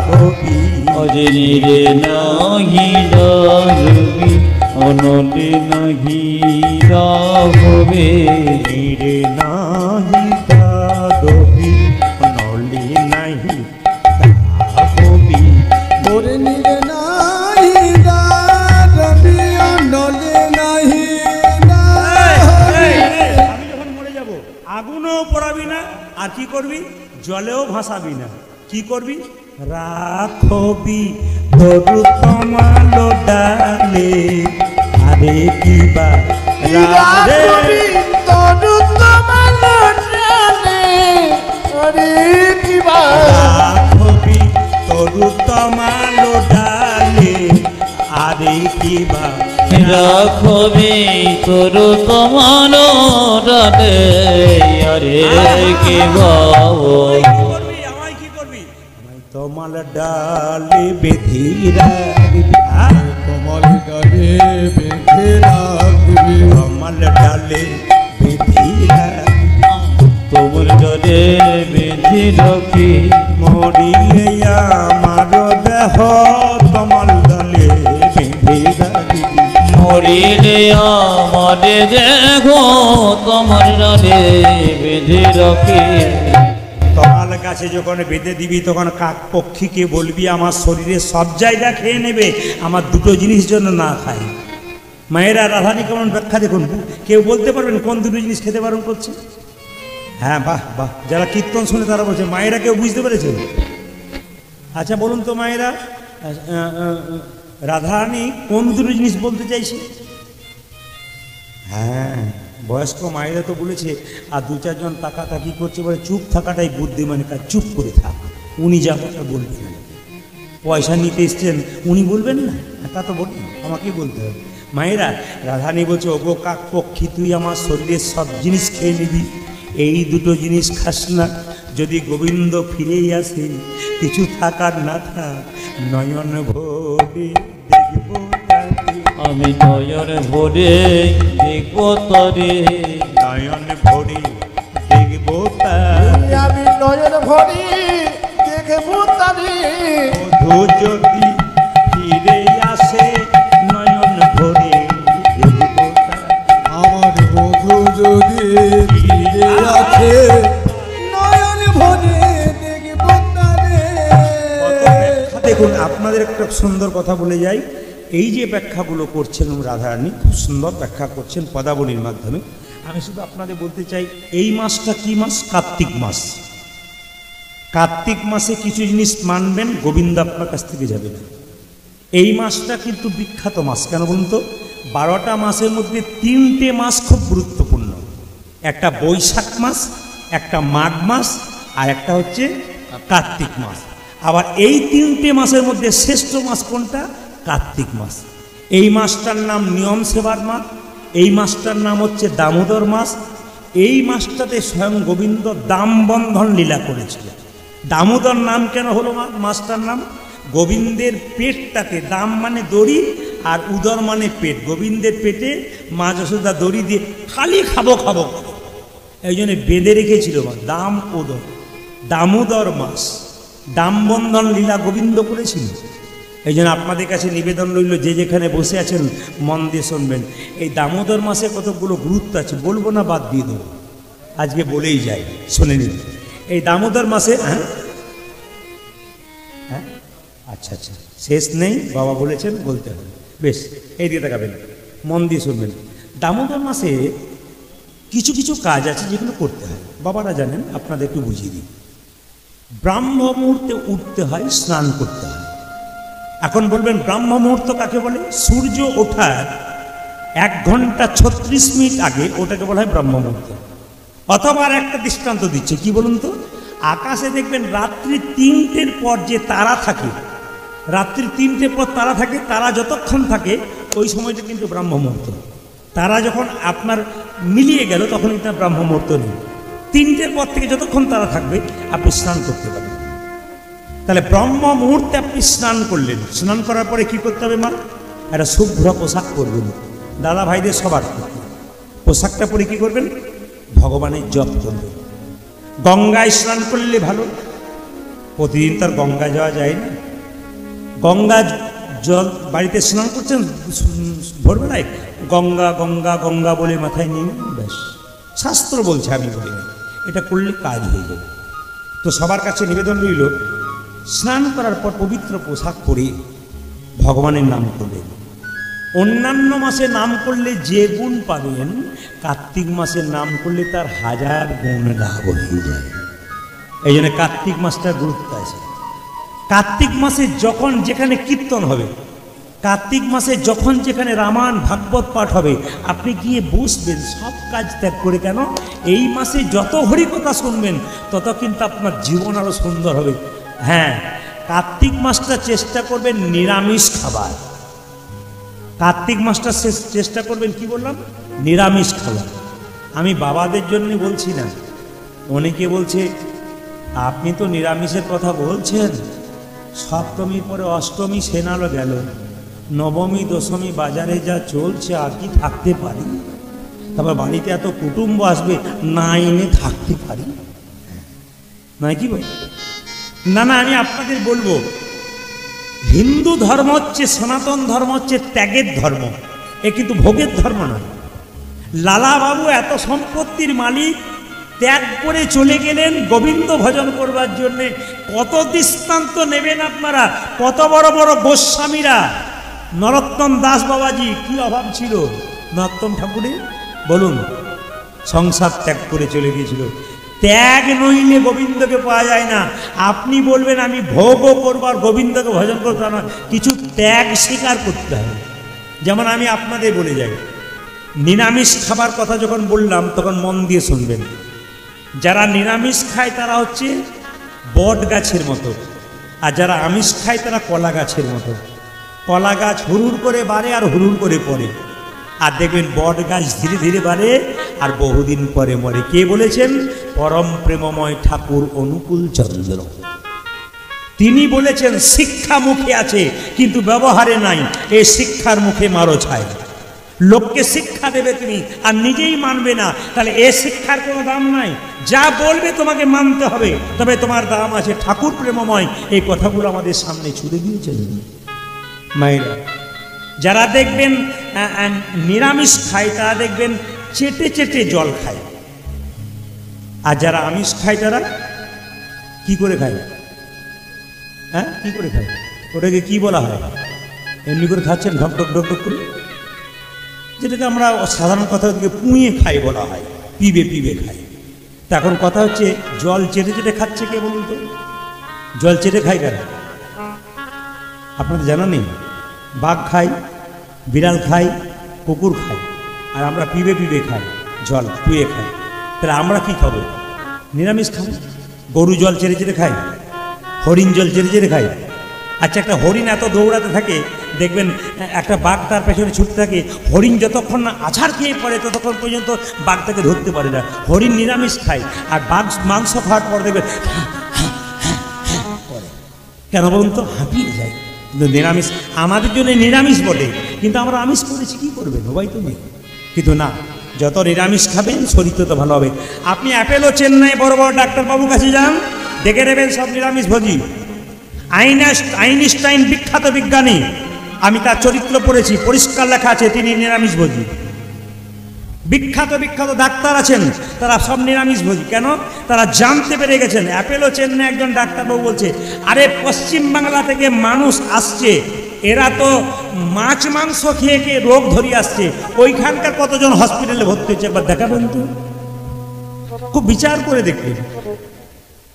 হবি, অজে নিরে নাহি রবি, অনলে নাহি রবে। নিরে নাহি তা হবি, অনলি নাহি তা হবি। কি করবি? জলেও ভাসাবি না, কি করবি? রাখবি তরু তমালো ডালে, আরে কি বা রাখবি তরু তমালো ডালে, আরে কি বা রাখবি তরু তমালো ডালে, আরে কি বা রাখবি তোর তোমার ডালে, আরে কি বাবু। আমায় কি করবি? আমায় তোমার ডালে বেঁধে রাখবি, কমল ডালে বেঁধে রাখবি, তোমার ডালে বেঁধে রাখবি, তোমার ডালে বেঁধে রাখি, মরিলে আমার দেহ তোমার ডালে বেঁধে রাখবি, মরিলে আমারে দেখো তোমার ডালে বেঁধে রাখি। তোমার কাছে যখন বেঁধে দিবি তখন কাক পক্ষীকে বলবি আমার শরীরে সব জায়গা খেয়ে নেবে, আমার দুটো জিনিস জন্য না খায়। মায়েরা রাধানি কেমন ব্যাখ্যা দেখুন, কেউ বলতে পারবেন কোন দুটো জিনিস খেতে বারণ করছে? হ্যাঁ, বাহ বাহ, যারা কীর্তন শুনে তারা বলছে। মায়েরা কেউ বুঝতে পেরেছে? আচ্ছা বলুন তো মায়েরা, রাধারানী কোন দুটো জিনিস বলতে চাইছে? হ্যাঁ, বয়স্ক মায়েরা তো বলেছে। আর দু চারজন তাকাতাকি করছে, বলে চুপ থাকাটাই বুদ্ধিমানের কাজ, চুপ করে থাক, উনি যা কথা বলবেন। পয়সা নিতে এসছেন, উনি বলবেন না? তা তো বলবেন, আমাকেই বলতে হবে। মায়েরা, রাধারানী বলছে, ওগো কাক পক্ষী, তুই আমার শরীরের সব জিনিস খেয়ে নিবি, এই দুটো জিনিস খাস না। যদি গোবিন্দ ফিরেই আসে, কিছু থাকার না থাক, নয়ন ভরে দেখব তাকে, আমি নয়ন ভরে দেখব তরে, নয়ন ভরে দেখব তাকে, আমি নয়ন ভরি দেখবো তারে, বধূ যদি ফিরে আসে, নয়ন ভরে দেখব তাকে, আমার বধূ যদি ফিরে আসে, নয়ন ভরে দেখবো তারে। দেখুন, আপনাদের একটা সুন্দর কথা বলে যাই। এই যে ব্যাখ্যাগুলো করছেন রাধারানী, খুব সুন্দর ব্যাখ্যা করছেন পদাবলীর মাধ্যমে। আমি শুধু আপনাদের বলতে চাই, এই মাসটা কি মাস? কার্তিক মাস। কার্তিক মাসে কিছু জিনিস মানবেন, গোবিন্দ আপনার কাছ থেকে যাবে না। এই মাসটা কিন্তু বিখ্যাত মাস। কেন বলুন তো? 12টা মাসের মধ্যে 3টে মাস খুব গুরুত্বপূর্ণ। একটা বৈশাখ মাস, একটা মাঘ মাস, আর একটা হচ্ছে কার্তিক মাস। আবার এই 3টে মাসের মধ্যে শ্রেষ্ঠ মাস কোনটা? কার্তিক মাস। এই মাসটার নাম নিয়ম সেবার মাস, এই মাসটার নাম হচ্ছে দামোদর মাস। এই মাসটাতে স্বয়ং গোবিন্দ দাম বন্ধন লীলা করেছিল। দামোদর নাম কেন হলো মাসটার নাম? গোবিন্দের পেটটাতে, দাম মানে দড়ি আর উদর মানে পেট, গোবিন্দের পেটে মা যশোদা দড়ি দিয়ে খালি খাবো খাবো, এই জন্য বেঁধে রেখেছিল দাম উদর। দামোদর মাস, দাম বন্ধন লীলা গোবিন্দ করেছিল। এই জন্য আপনাদের কাছে নিবেদন রইল, যে যেখানে বসে আছেন মন দিয়ে শুনবেন। এই দামোদর মাসে কতগুলো গুরুত্ব আছে, বলবো না, বাদ দিয়ে দেবো, আজকে বলেই যাই, শুনে নিন। এই দামোদর মাসে হ্যাঁ, আচ্ছা আচ্ছা, শেষ নেই, বাবা বলেছেন বলতে হবে, বেশ, এই দিকে তাকাবেন, মন দিয়ে শুনবেন। দামোদর মাসে কিছু কিছু কাজ আছে যেগুলো করতে হয়, বাবারা জানেন, আপনাদের একটু বুঝিয়ে দিই। ব্রাহ্ম মুহূর্তে উঠতে হয়, স্নান করতে হয়। এখন বলবেন ব্রাহ্ম মুহূর্ত কাকে বলে? সূর্য ওঠার 1 ঘন্টা 36 মিনিট আগে ওটাকে বলা হয় ব্রাহ্ম মুহূর্ত। অথবা আর একটা দৃষ্টান্ত দিচ্ছে, কি বলুন তো? আকাশে দেখবেন রাত্রি 3টের পর যে তারা থাকে, রাত্রি 3টের পর তারা থাকে, তারা যতক্ষণ থাকে ওই সময়টা কিন্তু ব্রাহ্ম মুহূর্ত। তারা যখন আপনার মিলিয়ে গেল তখন এটা ব্রাহ্ম মুহূর্ত নেই। 3টের পর থেকে যতক্ষণ তারা থাকবে আপনি স্নান করতে পারবেন। তাহলে ব্রহ্ম মুহূর্তে আপনি স্নান করলেন, স্নান করার পরে কি করতে হবে? মা, একটা শুভ্র পোশাক করবেন। দাদা ভাইদের সবার পোশাকটা পরে কি করবেন? ভগবানের জপ করবেন। গঙ্গায় স্নান করলে ভালো, প্রতিদিন তার গঙ্গা যাওয়া যায় না। গঙ্গা জল বাড়িতে স্নান করছেন ভোরবেলায়, গঙ্গা গঙ্গা গঙ্গা বলে মাথায় নিয়ে নেন, ব্যাস। শাস্ত্র বলছে, আমি বলি না, এটা করলে কাজ হয়ে যাবে। তো সবার কাছে নিবেদন রইল, স্নান করার পর পবিত্র পোশাক পরে ভগবানের নাম করবেন। অন্যান্য মাসে নাম করলে যে গুণ পাবেন, কার্তিক মাসে নাম করলে তার 1000 গুণ লাভ হয়ে যায়। এই জন্য কার্তিক মাসটার গুরুত্ব আছে। কার্তিক মাসে যখন যেখানে কীর্তন হবে, কার্তিক মাসে যখন যেখানে রামায়ণ ভাগবত পাঠ হবে, আপনি গিয়ে বসবেন, সব কাজ ত্যাগ করে। কেন? এই মাসে যত হরিকথা শুনবেন তত কিন্তু আপনার জীবন আরও সুন্দর হবে। হ্যাঁ, কার্তিক মাসটা চেষ্টা করবেন নিরামিষ খাবার। কার্তিক মাসটা চেষ্টা করবেন, কি বললাম, নিরামিষ খাবার। আমি বাবাদের জন্য বলছি না। অনেকে বলছে আপনি তো নিরামিষের কথা বলছেন, সপ্তমীর পরে অষ্টমী সেনালো গেল, নবমী দশমী বাজারে যা চলছে আর কি থাকতে পারি? তারপর বাড়িতে এত কুটুম্ব আসবে, না এনে থাকতে পারি না, কি বল? না না, আমি আপনাদের বলবো, হিন্দু ধর্ম হচ্ছে, সনাতন ধর্ম হচ্ছে ত্যাগের ধর্ম, এ কিন্তু ভোগের ধর্ম নয়। লালাবাবু এত সম্পত্তির মালিক, ত্যাগ করে চলে গেলেন গোবিন্দ ভজন করবার জন্যে। কত দৃষ্টান্ত নেবেন আপনারা, কত বড় বড় গোস্বামীরা। নরোত্তম দাস বাবাজি, কি অভাব ছিল নরোত্তম ঠাকুরের, বলুন, সংসার ত্যাগ করে চলে গিয়েছিল। ত্যাগ নইলে গোবিন্দকে পাওয়া যায় না। আপনি বলবেন আমি ভোগও করবো আর গোবিন্দকে ভজন করতে না, কিছু ত্যাগ স্বীকার করতে হবে। যেমন আমি আপনাদের বলে যাই, নিরামিষ খাবার কথা যখন বললাম তখন মন দিয়ে শুনবেন। যারা নিরামিষ খায় তারা হচ্ছে বট গাছের মতো, আর যারা আমিষ খায় তারা কলা গাছের মতো। কলা গাছ হুড়ুর করে বাড়ে আর হুড়ুর করে পড়ে, আর দেখবেন বট গাছ ধীরে ধীরে বাড়ে আর বহুদিন পরে মরে। কে বলেছেন? পরম প্রেমময় ঠাকুর অনুকূল চন্দ্র। তিনি বলেছেন শিক্ষা মুখে আছে কিন্তু ব্যবহারে নাই, এই শিক্ষার মুখে মারো ছাই। লোককে শিক্ষা দেবে তুমি আর নিজেই মানবে না, তাহলে এ শিক্ষার কোনো দাম নাই। যা বলবে তোমাকে মানতে হবে, তবে তোমার দাম আছে। ঠাকুর প্রেমময় এই কথাগুলো আমাদের সামনে ছুড়ে দিয়েছেন। মায়েরা, যারা দেখবেন নিরামিষ খায় তারা দেখবেন চেটে চেটে জল খায়, আর যারা আমিষ খায় তারা কি করে খায়? হ্যাঁ, কি করে খায়? ওটাকে কি বলা হয়? এমনি করে খাচ্ছেন ঢক ঢক ঢক ঢক করে, যেটাকে আমরা সাধারণ কথা থেকে পুঁয়ে খাই বলা হয়, পিবে পিবে খাই। তা এখন কথা হচ্ছে জল চেটে চেটে খাচ্ছে কে বলুন তো? জল চেটে খায় কারা? আপনাদের জানা নেই? বাঘ খায়, বিড়াল খায়, কুকুর খায়, আর আমরা পিবে পিবে খাই, জল পুয়ে খাই। তাহলে আমরা কি খাবো? নিরামিষ খাবো। গরু জল চেটে চেটে খায়, হরিণ জল চেটে চেটে খায়। আচ্ছা, একটা হরিণ এত দৌড়াতে থাকে, দেখবেন একটা বাঘ তার পেছনে ছুটতে থাকে। হরিণ যতক্ষণ না আছাড় খেয়ে পড়ে ততক্ষণ পর্যন্ত বাঘ তাকে ধরতে পারে না। হরিণ নিরামিষ খায়, আর বাঘ মাংস খাওয়ার পর দেখবেন কেন বলুন তো, হাঁপিয়ে যায়। কিন্তু নিরামিষ আমাদের জন্য নিরামিষ বটে, কিন্তু আমরা আমিষ করেছি, কি করবেন? সবাই তো নেই। কিন্তু না, যত নিরামিষ খাবেন শরীর তত ভালো হবে। আপনি অ্যাপেলো চেন্নাই বড় বড় ডাক্তারবাবুর কাছে যান, দেখে নেবেন সব নিরামিষ ভোজী। আইনস্টাইন বিখ্যাত বিজ্ঞানী, আমি তার চরিত্র পড়েছি, পরিষ্কার লেখা আছে তিনি নিরামিষ ভোজী। বিখ্যাত বিখ্যাত ডাক্তার আছেন, তারা সব নিরামিষ ভোজী। কেন? তারা জানতে পেরে গেছেন। অ্যাপেলো চেন্নাই একজন ডাক্তারবাবু বলছে, আরে পশ্চিম বাংলা থেকে মানুষ আসছে, এরা তো মাছ মাংস খেয়ে খেয়ে রোগ ধরিয়ে আসছে, ওইখানকার কতজন হসপিটালে ভর্তি হচ্ছে একবার দেখাবেন তো। খুব বিচার করে দেখবেন।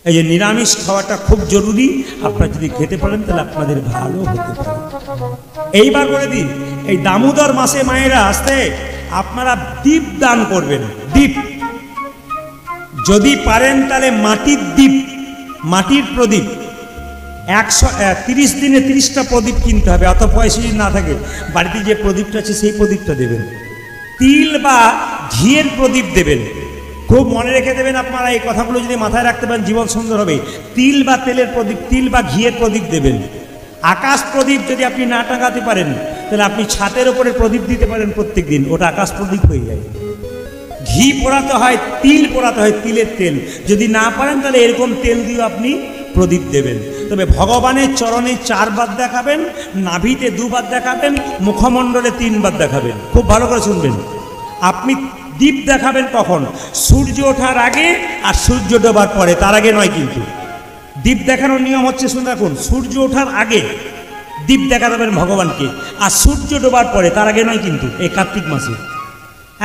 এই যে নিরামিষ খাওয়াটা খুব জরুরি, আপনারা যদি খেতে পারেন তাহলে আপনাদের ভালো হতে পারে। এইবার বলে দিন, এই দামোদর মাসে মায়েরা আসতে আপনারা দীপ দান করবেন। দীপ যদি পারেন তাহলে মাটির দীপ, মাটির প্রদীপ 130 দিনে 30টা প্রদীপ কিনতে হবে। অত পয়সা যদি না থাকে, বাড়িতে যে প্রদীপটা আছে সেই প্রদীপটা দেবেন। তিল বা ঘিয়ের প্রদীপ দেবেন। খুব মনে রেখে দেবেন আপনারা, এই কথাগুলো যদি মাথায় রাখতে পারেন জীবন সুন্দর হবে। তিল বা তেলের প্রদীপ, তিল বা ঘিয়ের প্রদীপ দেবেন। আকাশ প্রদীপ যদি আপনি না টাঙাতে পারেন তাহলে আপনি ছাতের উপরে প্রদীপ দিতে পারেন প্রত্যেক দিন, ওটা আকাশ প্রদীপ হয়ে যায়। ঘি পোড়াতে হয়, তিল পোড়াতে হয়, তিলের তেল যদি না পারেন তাহলে এরকম তেল দিয়ে আপনি প্রদীপ দেবেন। তবে ভগবানের চরণে 4 বার দেখাবেন, নাভিতে 2 বার দেখাবেন, মুখমণ্ডলে 3 বার দেখাবেন। খুব ভালো করে শুনবেন। আপনি দীপ দেখাবেন কখন? সূর্য ওঠার আগে আর সূর্য ডোবার পরে, তার আগে নয়। কিন্তু দীপ দেখানোর নিয়ম হচ্ছে, শুনে রাখুন, সূর্য ওঠার আগে দীপ দেখা দেবেন ভগবানকে, আর সূর্য ডোবার পরে, তার আগে নয়। কিন্তু এই কার্তিক মাসে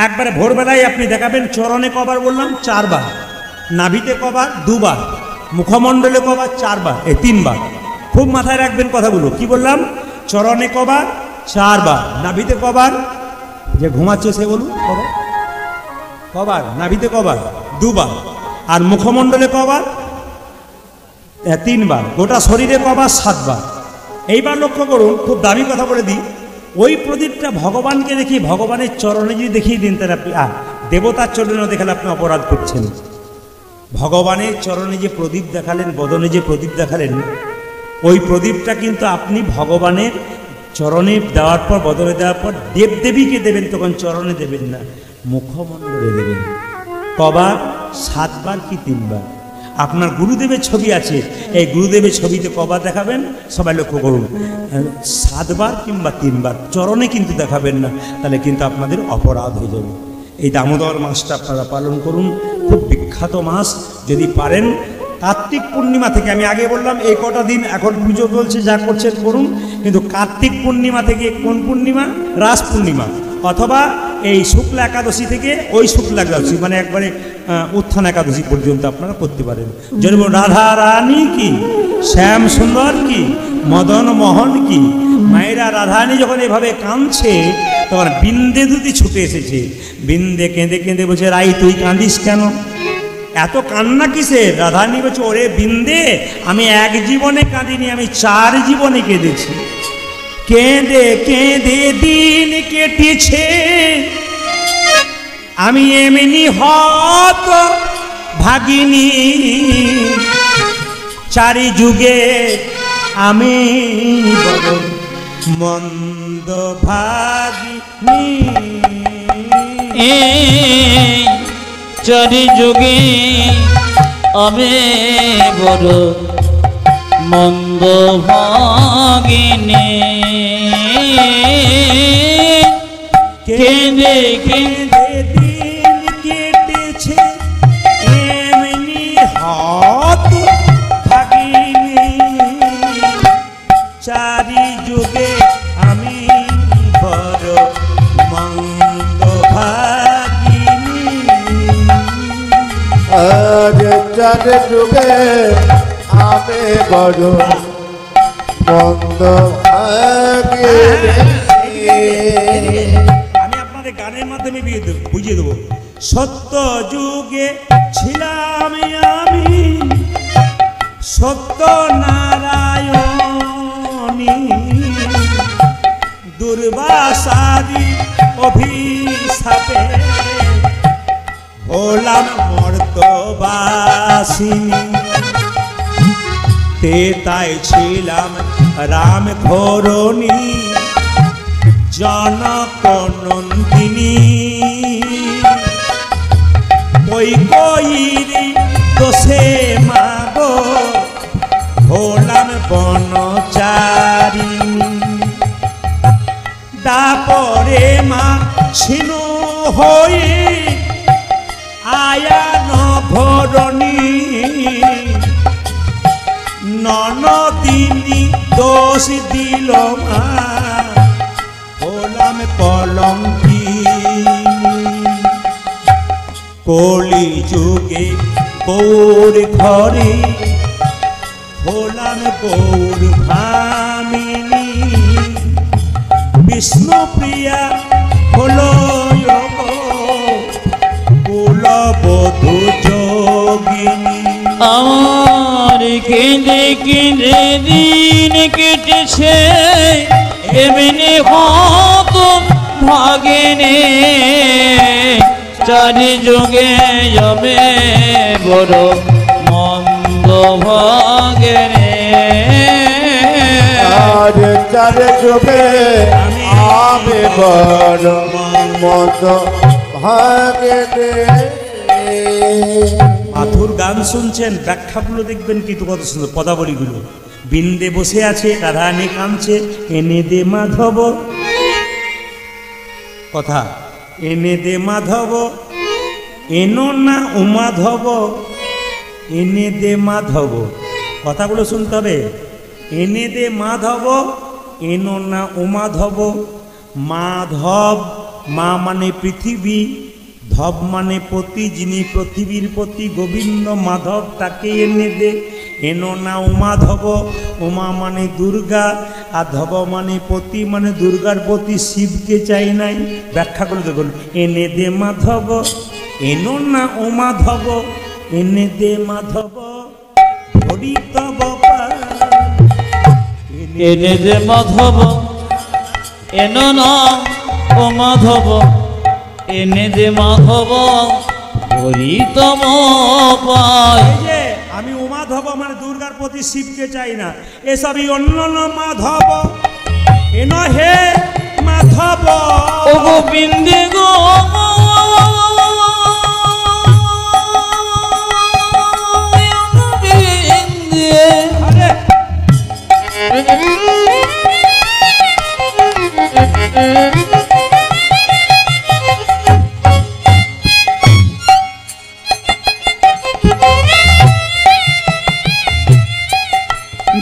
একবারে ভোরবেলায় আপনি দেখাবেন। চরণে কবার বললাম? 4 বার। নাভিতে কবার? 2 বার। মুখমণ্ডলে কবার? 4 বার, 3 বার। খুব মাথায় রাখবেন কথাগুলো। কি বললাম? চরণে কবার? 4 বার। নাভিতে কবার? যে ঘুমাচ্ছে সে বলুন কবার? কবার? নাভিতে কবার? 2 বার। আর মুখমণ্ডলে কবার? 3 বার। গোটা শরীরে কবার? 7 বার। এইবার লক্ষ্য করুন, খুব দামি কথা বলে দিই, ওই প্রদীপটা ভগবানকে দেখি, ভগবানের চরণে যদি দেখিয়ে দিন তাহলে আপনি দেবতার চরণে দেখালে আপনি অপরাধ করছেন। ভগবানের চরণে যে প্রদীপ দেখালেন, বদনে যে প্রদীপ দেখালেন, ওই প্রদীপটা কিন্তু আপনি ভগবানের চরণে দেওয়ার পর, বদনে দেওয়ার পর দেবদেবীকে দেবেন, তখন চরণে দেবেন না, মুখমণ্ডলে দেবেন। কবার? 7 বার কি 3 বার? আপনার গুরুদেবের ছবি আছে, এই গুরুদেবের ছবিতে কবার দেখাবেন? সবাই লক্ষ্য করুন, 7 বার কিংবা 3 বার। চরণে কিন্তু দেখাবেন না, তাহলে কিন্তু আপনাদের অপরাধ হয়ে যাবে। এই দামোদর মাসটা আপনারা পালন করুন, খুব বিখ্যাত মাস। যদি পারেন কার্তিক পূর্ণিমা থেকে, আমি আগে বললাম এই কটা দিন এখন পুজো চলছে, যা করছেন করুন, কিন্তু কার্তিক পূর্ণিমা থেকে, কোন পূর্ণিমা? রাস পূর্ণিমা, অথবা এই শুক্লা একাদশী থেকে ওই শুক্লা একাদশী, মানে একবারে উত্থান একাদশী পর্যন্ত আপনারা করতে পারেন। যদি রাধা রানী কি, শ্যাম সুন্দর কি, মদন মোহন কি, মায়েরা রাধারানী যখন এভাবে কাঁদছে, তখন বিন্দে দুটি ছুটে এসেছে। বিন্দে কেঁদে কেঁদে বলছে, রাই তুই কাঁদিস কেন? এত কান্না কিসের? রাধারানী বলছে, ওরে বিন্দে, আমি 1 জীবনে কাঁদিনি, আমি 4 জীবনে কেঁদেছি। কেঁদে কেঁদে দিন কেটেছে, আমি এমনি হত ভাগিনী, 4 যুগে আমি বড় মন্দ ভাগিনী। এই 4 যুগে আমি বড় মন্দ ভাগিনী। কেঁদে কেঁদে দিন কেটেছে, এমনি হত ভাগিনী, 4 যুগে আমি বড় মন্দ ভাগিনী। আজ 4 যুগে আমি বড় মন্দ ভাগিনী। আমি আপনাদের গানের মাধ্যমে বুঝিয়ে দেবো। সত্য যুগে ছিলাম আমি, সত্য নারায়ণী, দুর্বাসাদি অভিশাপে হলাম মর্তবাসিনী। তাই ছিলাম রাম ঘরণী, জনক নন্দিনী, কৈকেয়ীর দোষে মাগো হলাম বনচারিণী। তারপরে মা ছিনু হয়ে আয়ান ভরণী, ননদিনী দোষ দিল মা হলাম কলঙ্কিনী। কলি যুগে গৌর ঘরে হলাম গৌর ভামিনী, বিষ্ণু প্রিয়া হলো কুলবধূ যোগিনী। আমার কেঁদে কেঁদে দিন কেটেছে, এমনি হত ভাগিনী, 4 যুগে যাবে বড় মন্দ ভাগিনী। আজ 4 যুগে আমি বড় মন্দ ভাগিনী। মাথুর গান শুনছেন, ব্যাখ্যাগুলো দেখবেন কিন্তু কত সুন্দর পদাবলীগুলো। বিন্দে বসে আছে, রাধারানী কাঁদছে, এনে দে মাধব, কথা এনে দে মাধব, এনো না উমাধব, এনে দে মাধব, কথাগুলো শুনতে হবে। এনে দে মাধব, এনো না উমাধব। মাধব, মা মানে পৃথিবী, ভব মানে পতি, যিনি পৃথিবীর পতি গোবিন্দ মাধব তাকে এনে দে। এনো না উমাধব, উমা মানে দুর্গা, আর ধব মানে পতি মানে দুর্গার পতি শিবকে চাই নাই। ব্যাখ্যা করে দেখুন, এনে দে মাধব, এনো না উমাধব, এনে দে মাধব হরি তব পার। এনে দে মাধব, এনো না ও মাধব, এনে দে মাধব হরি তম পায়। এই যে আমি উমাধব মানে দুর্গার প্রতি শিবকে চাই না, এসবই অন্য মাধব। এন হে মাধব ও গোবিন্দে গো গোবিন্দে। আরে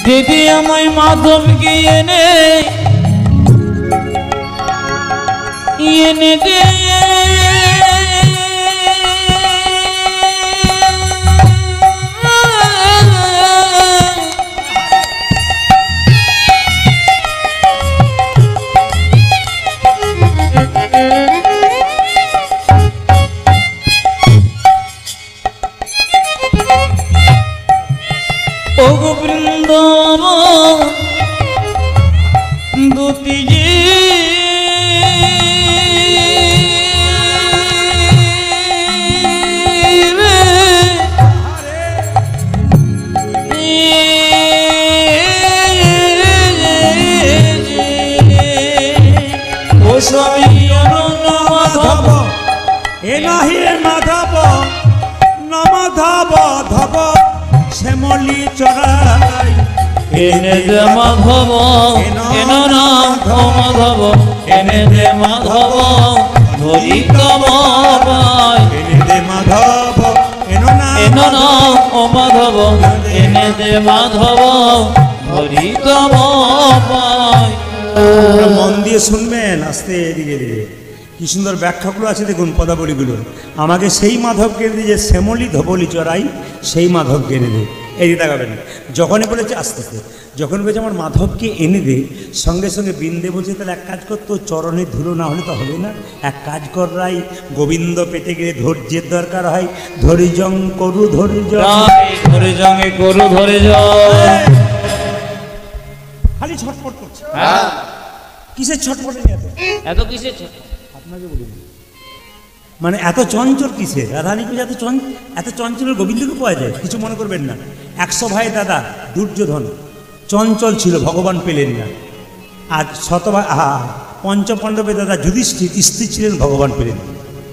দিদি আমায় মাধবকে এনে এনে দে। ও বৃন্দাবন দুতি জি ও স্বামী মাধব, এ নাহি মাধব নমাধব ধব শ্যামলি চড়াই। এনে দে মাধব, এনো না ও মাধব, এনে দে মাধব হরি তম পায়। এনে দে মাধব, এনো না এনো না ও মাধব, এনে দে মাধব হরি তম পায়। মন দিয়ে শুনবেন, আস্তে এদিকে এদিকে কি সুন্দর ব্যাখ্যাগুলো আছে দেখুন পদাবলীগুলো। আমাকে সেই মাধবকে এনে যে শ্যামলি ধবলি চড়াই, সেই মাধবকে এনে দে। এই দিকে তাকাবেন, যখনই বলেছে আস্তে আস্তে, যখন বলেছে আমার মাধবকে এনে দে, সঙ্গে সঙ্গে বৃন্দে বলছে তাহলে এক কাজ কর, তো চরণে ধুলো না হলে তো হবে না, এক কাজ কর রাই, গোবিন্দ পেতে গেলে ধৈর্যের দরকার হয়, ধৈর্যং করু ধৈর্য। ধরে জঙ্গে করু ধরে যায়। খালি ছটফট করছে, হ্যাঁ কিসের ছটফটে এত? এত কিসের আপনাকে বলুন, মানে এত চঞ্চল কিসের? রাধারানীকে এত চঞ্চলের গোবিন্দকে পাওয়া যায়, কিছু মনে করবেন না। 100 ভাই দাদা দুর্যোধন চঞ্চল ছিল, ভগবান পেলেন না। আর 100 ভাই পঞ্চপাণ্ডবের দাদা যুধিষ্ঠির স্থির ছিলেন, ভগবান পেলেন।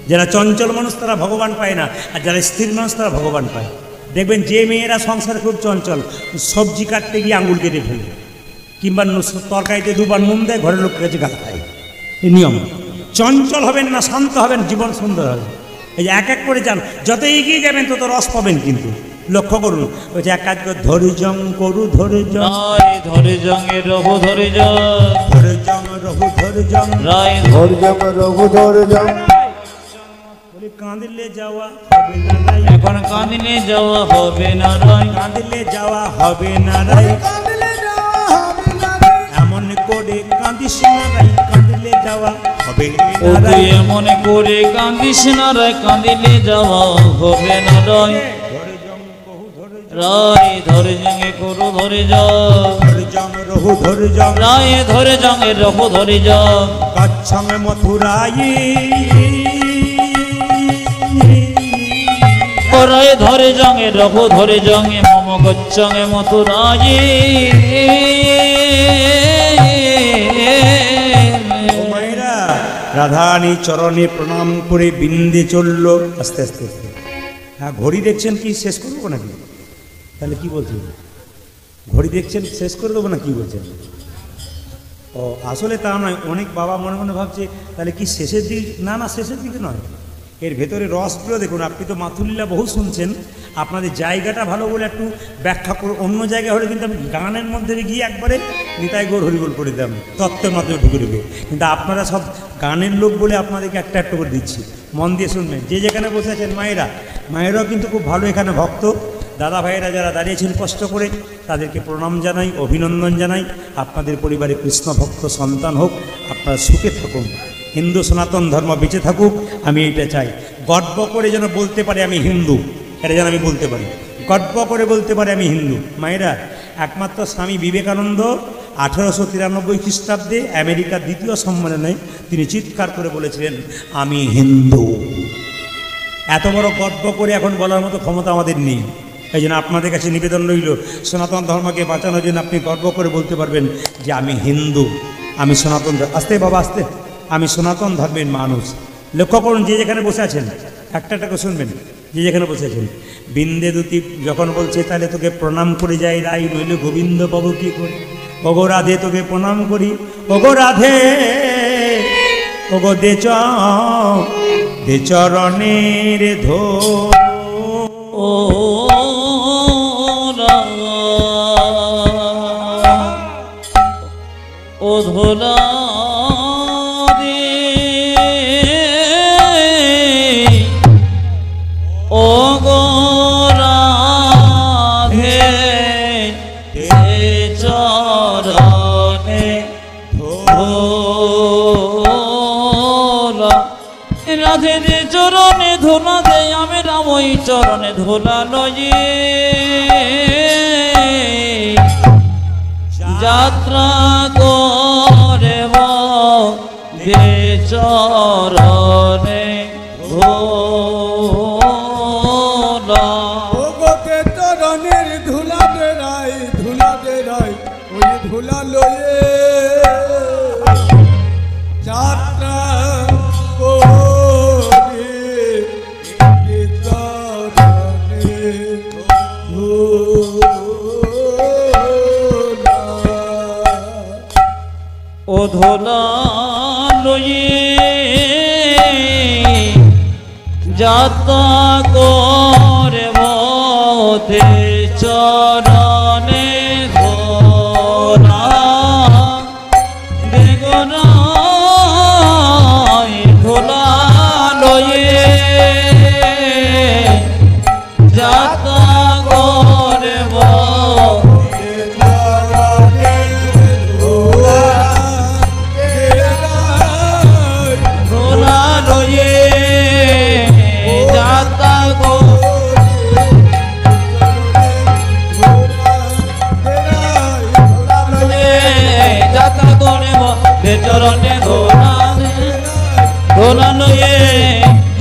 যারা চঞ্চল মানুষ তারা ভগবান পায় না, আর যারা স্থির মানুষ তারা ভগবান পায়। দেখবেন যে মেয়েরা সংসারে খুব চঞ্চল, সবজি কাটতে গিয়ে আঙুল কেটে ফেলে, কিংবা তরকারিতে দুবার নুন দেয়, ঘরের লোকের কাছে গাল খায়। এই নিয়ম। চঞ্চল হবেন না, শান্ত হবেন, জীবন সুন্দর হবে। এই যে এক এক করে যান, যত এগিয়ে যাবেন তত রস পাবেন। কিন্তু লক্ষ্য করুন, ওই যে এক কাজ করে ধৈর্যং করু ধৈর্য, ধরে জঙ্গে রহু ধরে ধৈর্যং রহু ধৈর্যং, রায় ধৈর্যং রঘু ধৈর্যং। বলি কাঁদিলে যাওয়া হবে না রাই, এখন কাঁদিলে যাওয়া হবে না রায়। কাঁদিলে যাওয়া হবে না রাই, এমন করে কাঁদিস না রাই, কাঁদিলে যাওয়া হবে ও না রাই। তুই এমন করে কাঁদিস না রায়, কাঁদিলে যাওয়া হবে না রায়। ধৈর্যং বহু ধৈর্য, রায় ধরে জঙ্গে করু ধরে ধৈর্যং রহু ধৈর্যং, রায় ধরে জঙ্গে রহু ধরে গচ্ছং মথুরায়, রায় ধরে জঙ্গে রহু ধরে জঙ্গে মম গচ্ছঙ্গে মথুরায়। মায়েরা রাধারানী চরণে প্রণাম করে বৃন্দে চলল আস্তে আস্তে আস্তে। হ্যাঁ, ঘড়ি দেখছেন কি শেষ করবো নাকি? তাহলে কি বলছেন? ঘড়ি দেখছেন শেষ করে দেবো না, কি বলছেন? ও আসলে তা নয়, অনেক বাবা মনে মনে ভাবছে তাহলে কি শেষের দিকে? না না, শেষের দিকে নয়, এর ভেতরে রসগুলো দেখুন। আপনি তো মাথুলীলা বহু শুনছেন, আপনাদের জায়গাটা ভালো বলে একটু ব্যাখ্যা করে। অন্য জায়গায় হলে কিন্তু আমি গানের মধ্যে গিয়ে একবারে নিতাই গৌর হরিবোল করে দিতাম, তত্ত্বের মাধ্যমে ঢুকে ঢুকে। কিন্তু আপনারা সব গানের লোক বলে আপনাদেরকে একটা একটা করে দিচ্ছি। মন দিয়ে শুনবেন। যে যেখানে বসে আছেন মায়েরা, মায়েরাও কিন্তু খুব ভালো এখানে ভক্ত। দাদা ভাইয়েরা যারা দাঁড়িয়েছেন কষ্ট করে, তাদেরকে প্রণাম জানাই, অভিনন্দন জানাই। আপনাদের পরিবারে কৃষ্ণ ভক্ত সন্তান হোক, আপনারা সুখে থাকুন, হিন্দু সনাতন ধর্ম বেঁচে থাকুক, আমি এটা চাই। গর্ব করে যেন বলতে পারে আমি হিন্দু, এটা যেন আমি বলতে পারি, গর্ব করে বলতে পারে আমি হিন্দু। মায়েরা, একমাত্র স্বামী বিবেকানন্দ 1893 খ্রিস্টাব্দে আমেরিকার দ্বিতীয় সম্মেলনে তিনি চিৎকার করে বলেছিলেন আমি হিন্দু। এত বড় গর্ব করে এখন বলার মতো ক্ষমতা আমাদের নেই। এই জন্য আপনাদের কাছে নিবেদন রইল, সনাতন ধর্মকে বাঁচানোর জন্য আপনি গর্ব করে বলতে পারবেন যে আমি হিন্দু, আমি সনাতন। আস্তে বাবা আস্তে, আমি সনাতন ধর্মের মানুষ। লক্ষ্য করুন যে যেখানে বসে আছেন, একটা শুনবেন, যে যেখানে বসে আছেন। বিন্দে দুতি যখন বলছে তাহলে তোকে প্রণাম করে যাই রাই, নইলে গোবিন্দ পাবো কি করে। ওগো রাধে তোকে প্রণাম করি, ওগো রাধে, ওগো দে চরণের ধো। ও ও ধোলা রে, ও গো রাধে, চরণে ধোলা। রাধে দে চরণে ধোলা দে, আমি রাম ওই চরণে ধোলা লয়ে। যাত্রা করব দে চরণে ধোলা। ওগোকে চরণের ধুলা দে রাই, ধুলা দে রাই, ওই ধুলা লয়ে যাত্রা করে দে চরণে ধুলা। ও ধোলা লয়ে যাত্রা করব দে চরণে ধোলা। দেগনাই ধোলা লয়ে যাত্রা করব ধোলা লয়ে যাত্রা চরণে ধোলা ধোলা লয়ে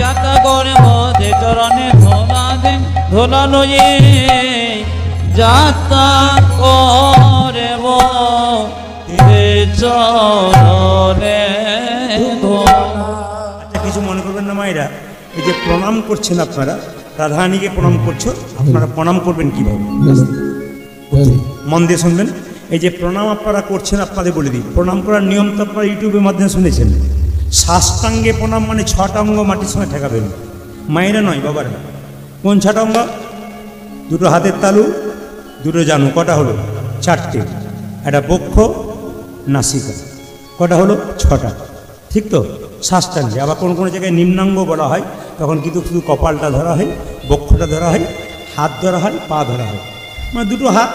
যাত্রা করব দে চরণে ধোলা দে ধোলা লয়ে যাত্রা করব দে চরণে ধোলা। আচ্ছা, কিছু মনে করবেন না মায়েরা, এই যে প্রণাম করছেন আপনারা, রাধারানীকে প্রণাম করছো, আপনারা প্রণাম করবেন কীভাবে মন দিয়ে শুনবেন। এই যে প্রণাম আপনারা করছেন, আপনাদের বলে দিই, প্রণাম করার নিয়ম তো আপনারা ইউটিউবের মাধ্যমে শুনেছেন। সাষ্টাঙ্গে প্রণাম মানে 6টা অঙ্গ মাটির সঙ্গে ঠেকাবেন, মায়েরা নয় বাবারা। কোন 6টা অঙ্গ? দুটো হাতের তালু, দুটো জানু, কটা হলো? 4টে। একটা বক্ষ, নাসিকা, কটা হলো? 6টা। ঠিক তো? সাষ্টাঙ্গে। আবার কোন কোনো জায়গায় নিম্নাঙ্গ বলা হয়, তখন কিন্তু শুধু কপালটা ধরা হয়, বক্ষটা ধরা হয়, হাত ধরা হয়, পা ধরা হয়। মানে দুটো হাত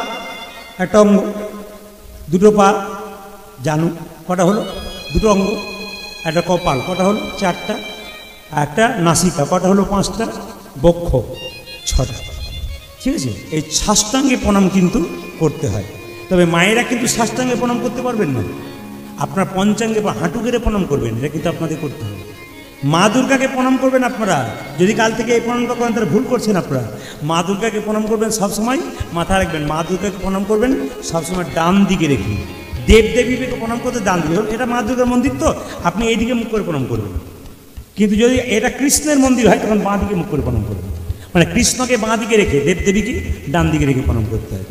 একটা অঙ্গ, দুটো পা জানু, কটা হলো? দুটো অঙ্গ। একটা কপাল, কটা হলো? 4টা। একটা নাসিকা, কটা হলো? 5টা। বক্ষ 6টা। ঠিক আছে? এই সাষ্টাঙ্গে প্রণাম কিন্তু করতে হয়। তবে মায়েরা কিন্তু সাষ্টাঙ্গে প্রণাম করতে পারবেন না, আপনার পঞ্চাঙ্গে বা হাঁটু গেড়ে প্রণাম করবেন, এটা কিন্তু আপনাদের করতে হবে। মা দুর্গাকে প্রণাম করবেন আপনারা, যদি কাল থেকে এই প্রণামটা করেন তাহলে ভুল করছেন আপনারা। মা দুর্গাকে প্রণাম করবেন সবসময়, মাথা রাখবেন মা দুর্গাকে প্রণাম করবেন সবসময় ডান দিকে রেখে। দেবদেবীকে প্রণাম করতে ডান দিকে, এটা মা দুর্গার মন্দির তো আপনি এইদিকে মুখ করে প্রণাম করবেন। কিন্তু যদি এটা কৃষ্ণের মন্দির হয় তখন বাঁ দিকে মুখ করে প্রণাম করবেন। মানে কৃষ্ণকে বাঁ দিকে রেখে দেবদেবীকে ডান দিকে রেখে প্রণাম করতে হয়।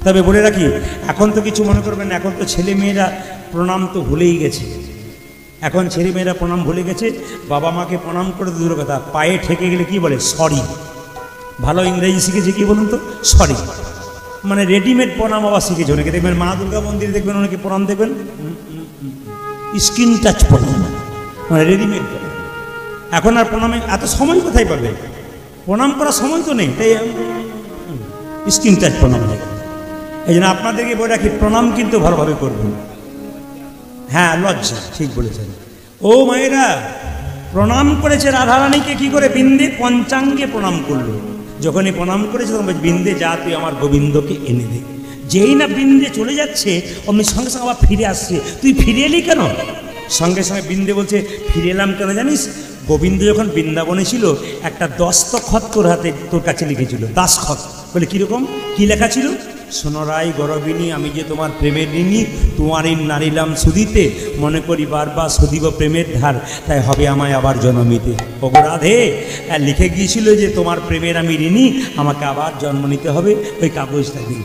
তবে বলে রাখি, এখন তো কিছু মনে করবেন, এখন তো ছেলে মেয়েরা প্রণাম তো ভুলেই গেছে। এখন ছেলেমেয়েরা প্রণাম ভুলে গেছে। বাবা মাকে প্রণাম করে দূর কথা, পায়ে ঠেকে গেলে কি বলে? সরি। ভালো ইংরেজি শিখেছে কি বলুন তো? সরি। মানে রেডিমেড প্রণাম বাবা শিখেছে অনেকে। দেখবেন মা দুর্গা মন্দিরে দেখবেন অনেকে প্রণাম দেখবেন স্কিন টাচ প্রণাম, মানে রেডিমেড প্রণাম। এখন আর প্রণামে এত সময় কোথায় পাবে? প্রণাম করার সময় তো নেই, তাই স্ক্রিন টাচ প্রণাম নেই। এই জন্য আপনাদেরকে বলে রাখি, প্রণাম কিন্তু ভালোভাবে করবেন। হ্যাঁ, লজ্জা, ঠিক বলেছেন। ও মায়েরা, প্রণাম করেছে রাধারানীকে কি করে? বিন্দে পঞ্চাঙ্গে প্রণাম করলো। যখনই প্রণাম করেছে তখন বলছে, বিন্দে যা, তুই আমার গোবিন্দকে এনে দে। যেই না বিন্দে চলে যাচ্ছে, অমনি সঙ্গে সঙ্গে আবার ফিরে আসছে। তুই ফিরে এলি কেন? সঙ্গে সঙ্গে বিন্দে বলছে, ফিরে এলাম কেন জানিস? গোবিন্দ যখন বৃন্দাবনে ছিল, একটা দস্তখত তোর হাতে, তোর কাছে লিখেছিল, দাসখত। বলে কীরকম? কী লেখা ছিল? সোনরাই গরবিনী, আমি যে তোমার প্রেমের ঋণী, তোমারই নারিলাম সুদিতে, মনে করি বারবার সুদিব প্রেমের ধার, তাই হবে আমায় আবার জন্মিতে। ওগো রাধে, লিখে গিয়েছিল যে তোমার প্রেমের আমি ঋণী, আমাকে আবার জন্ম নিতে হবে, ওই কাগজটা দিন।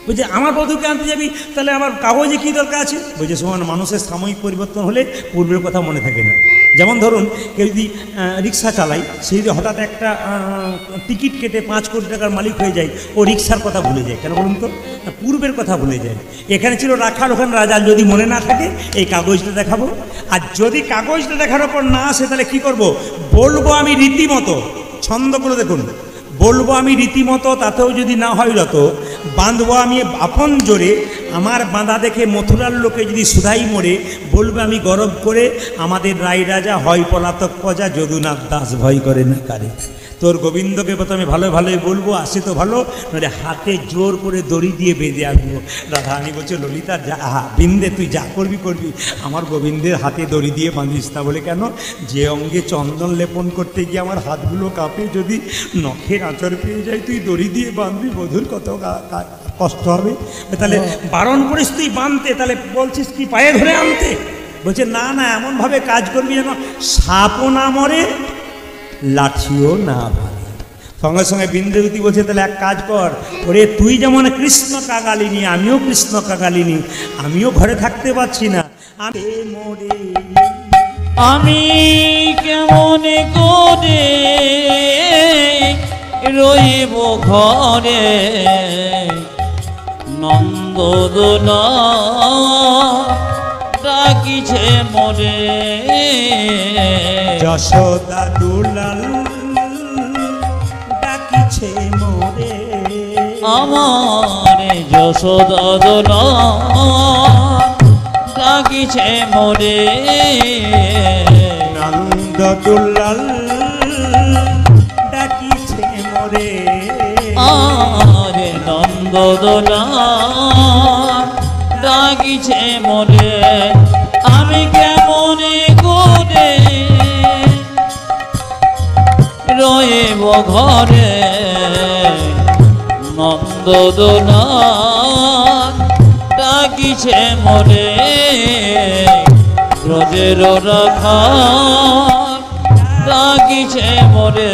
বলছে, আমার বধূকে আনতে যাবি, তাহলে আমার কাগজে কী দরকার আছে? বলছে, সমান মানুষের সাময়িক পরিবর্তন হলে পূর্বের কথা মনে থাকে না। যেমন ধরুন, কেউ যদি রিক্সা চালায়, সে যদি হঠাৎ একটা টিকিট কেটে 5 কোটি টাকার মালিক হয়ে যায়, ও রিক্সার কথা ভুলে যায়। কেন বলুন তো? পূর্বের কথা ভুলে যায়। এখানে ছিল রাখাল, ওখানে রাজা। যদি মনে না থাকে, এই কাগজটা দেখাবো। আর যদি কাগজটা দেখার পর না আসে, তাহলে কি করব? বলবো আমি রীতিমতো, ছন্দগুলো দেখুন, বলবো আমি রীতিমতো, তাতেও যদি না হয় রত, বাঁধবো আমি আপন জোরে, আমার বাঁধা দেখে মথুরার লোকে যদি সুধাই মোড়ে, বলবে আমি গরব করে, আমাদের রায় রাজা হয় পলাতক প্রজা, যদুনাথ দাস ভয় করে না কারে। তোর গোবিন্দকে প্রথমে ভালো ভালোই বলবো, আসে তো ভালো, নাহলে হাতে জোর করে দড়ি দিয়ে বেঁধে আনবো। রাধারানী বলছে, ললিতা যা, বিন্দে তুই যা করবি করবি, আমার গোবিন্দের হাতে দড়ি দিয়ে বাঁধিস না। বলে কেন? যে অঙ্গে চন্দন লেপন করতে গিয়ে আমার হাতগুলো কাঁপে, যদি নখের আঁচড় পেয়ে যায়, তুই দড়ি দিয়ে বাঁধবি, বধুর কত কষ্ট হবে। তাহলে বারণ করিস তুই বাঁধতে, তাহলে বলছিস কি পায়ে ধরে আনতে? বলছে, না না, এমনভাবে কাজ করবি যেন সাপও না মরে, লাঠিও না ভাঙে। সঙ্গে সঙ্গে বিন্দুবতী বলছে, তাহলে এক কাজ কর, ওরে তুই যেমন কৃষ্ণ কাঙালিনী, আমিও কৃষ্ণ কাঙালিনী, আমিও ঘরে থাকতে পারছি না, আমি কেমন করে রইব ঘরে, নন্দদোলা ডাকিছে মোরে, যশোদা দুলাল ডাকিছে মোরে, আমার যশোদা দোলা ডাকিছে মোরে, নন্দ দুলাল ডাকিছে মোরে, আরে নন্দদোলা ডাকিছে মোরে, আমি কেমন করে রইব ঘরে, নন্দদোলা ডাকিছে মোরে, ব্রজের রাখা ডাকিছে মোরে।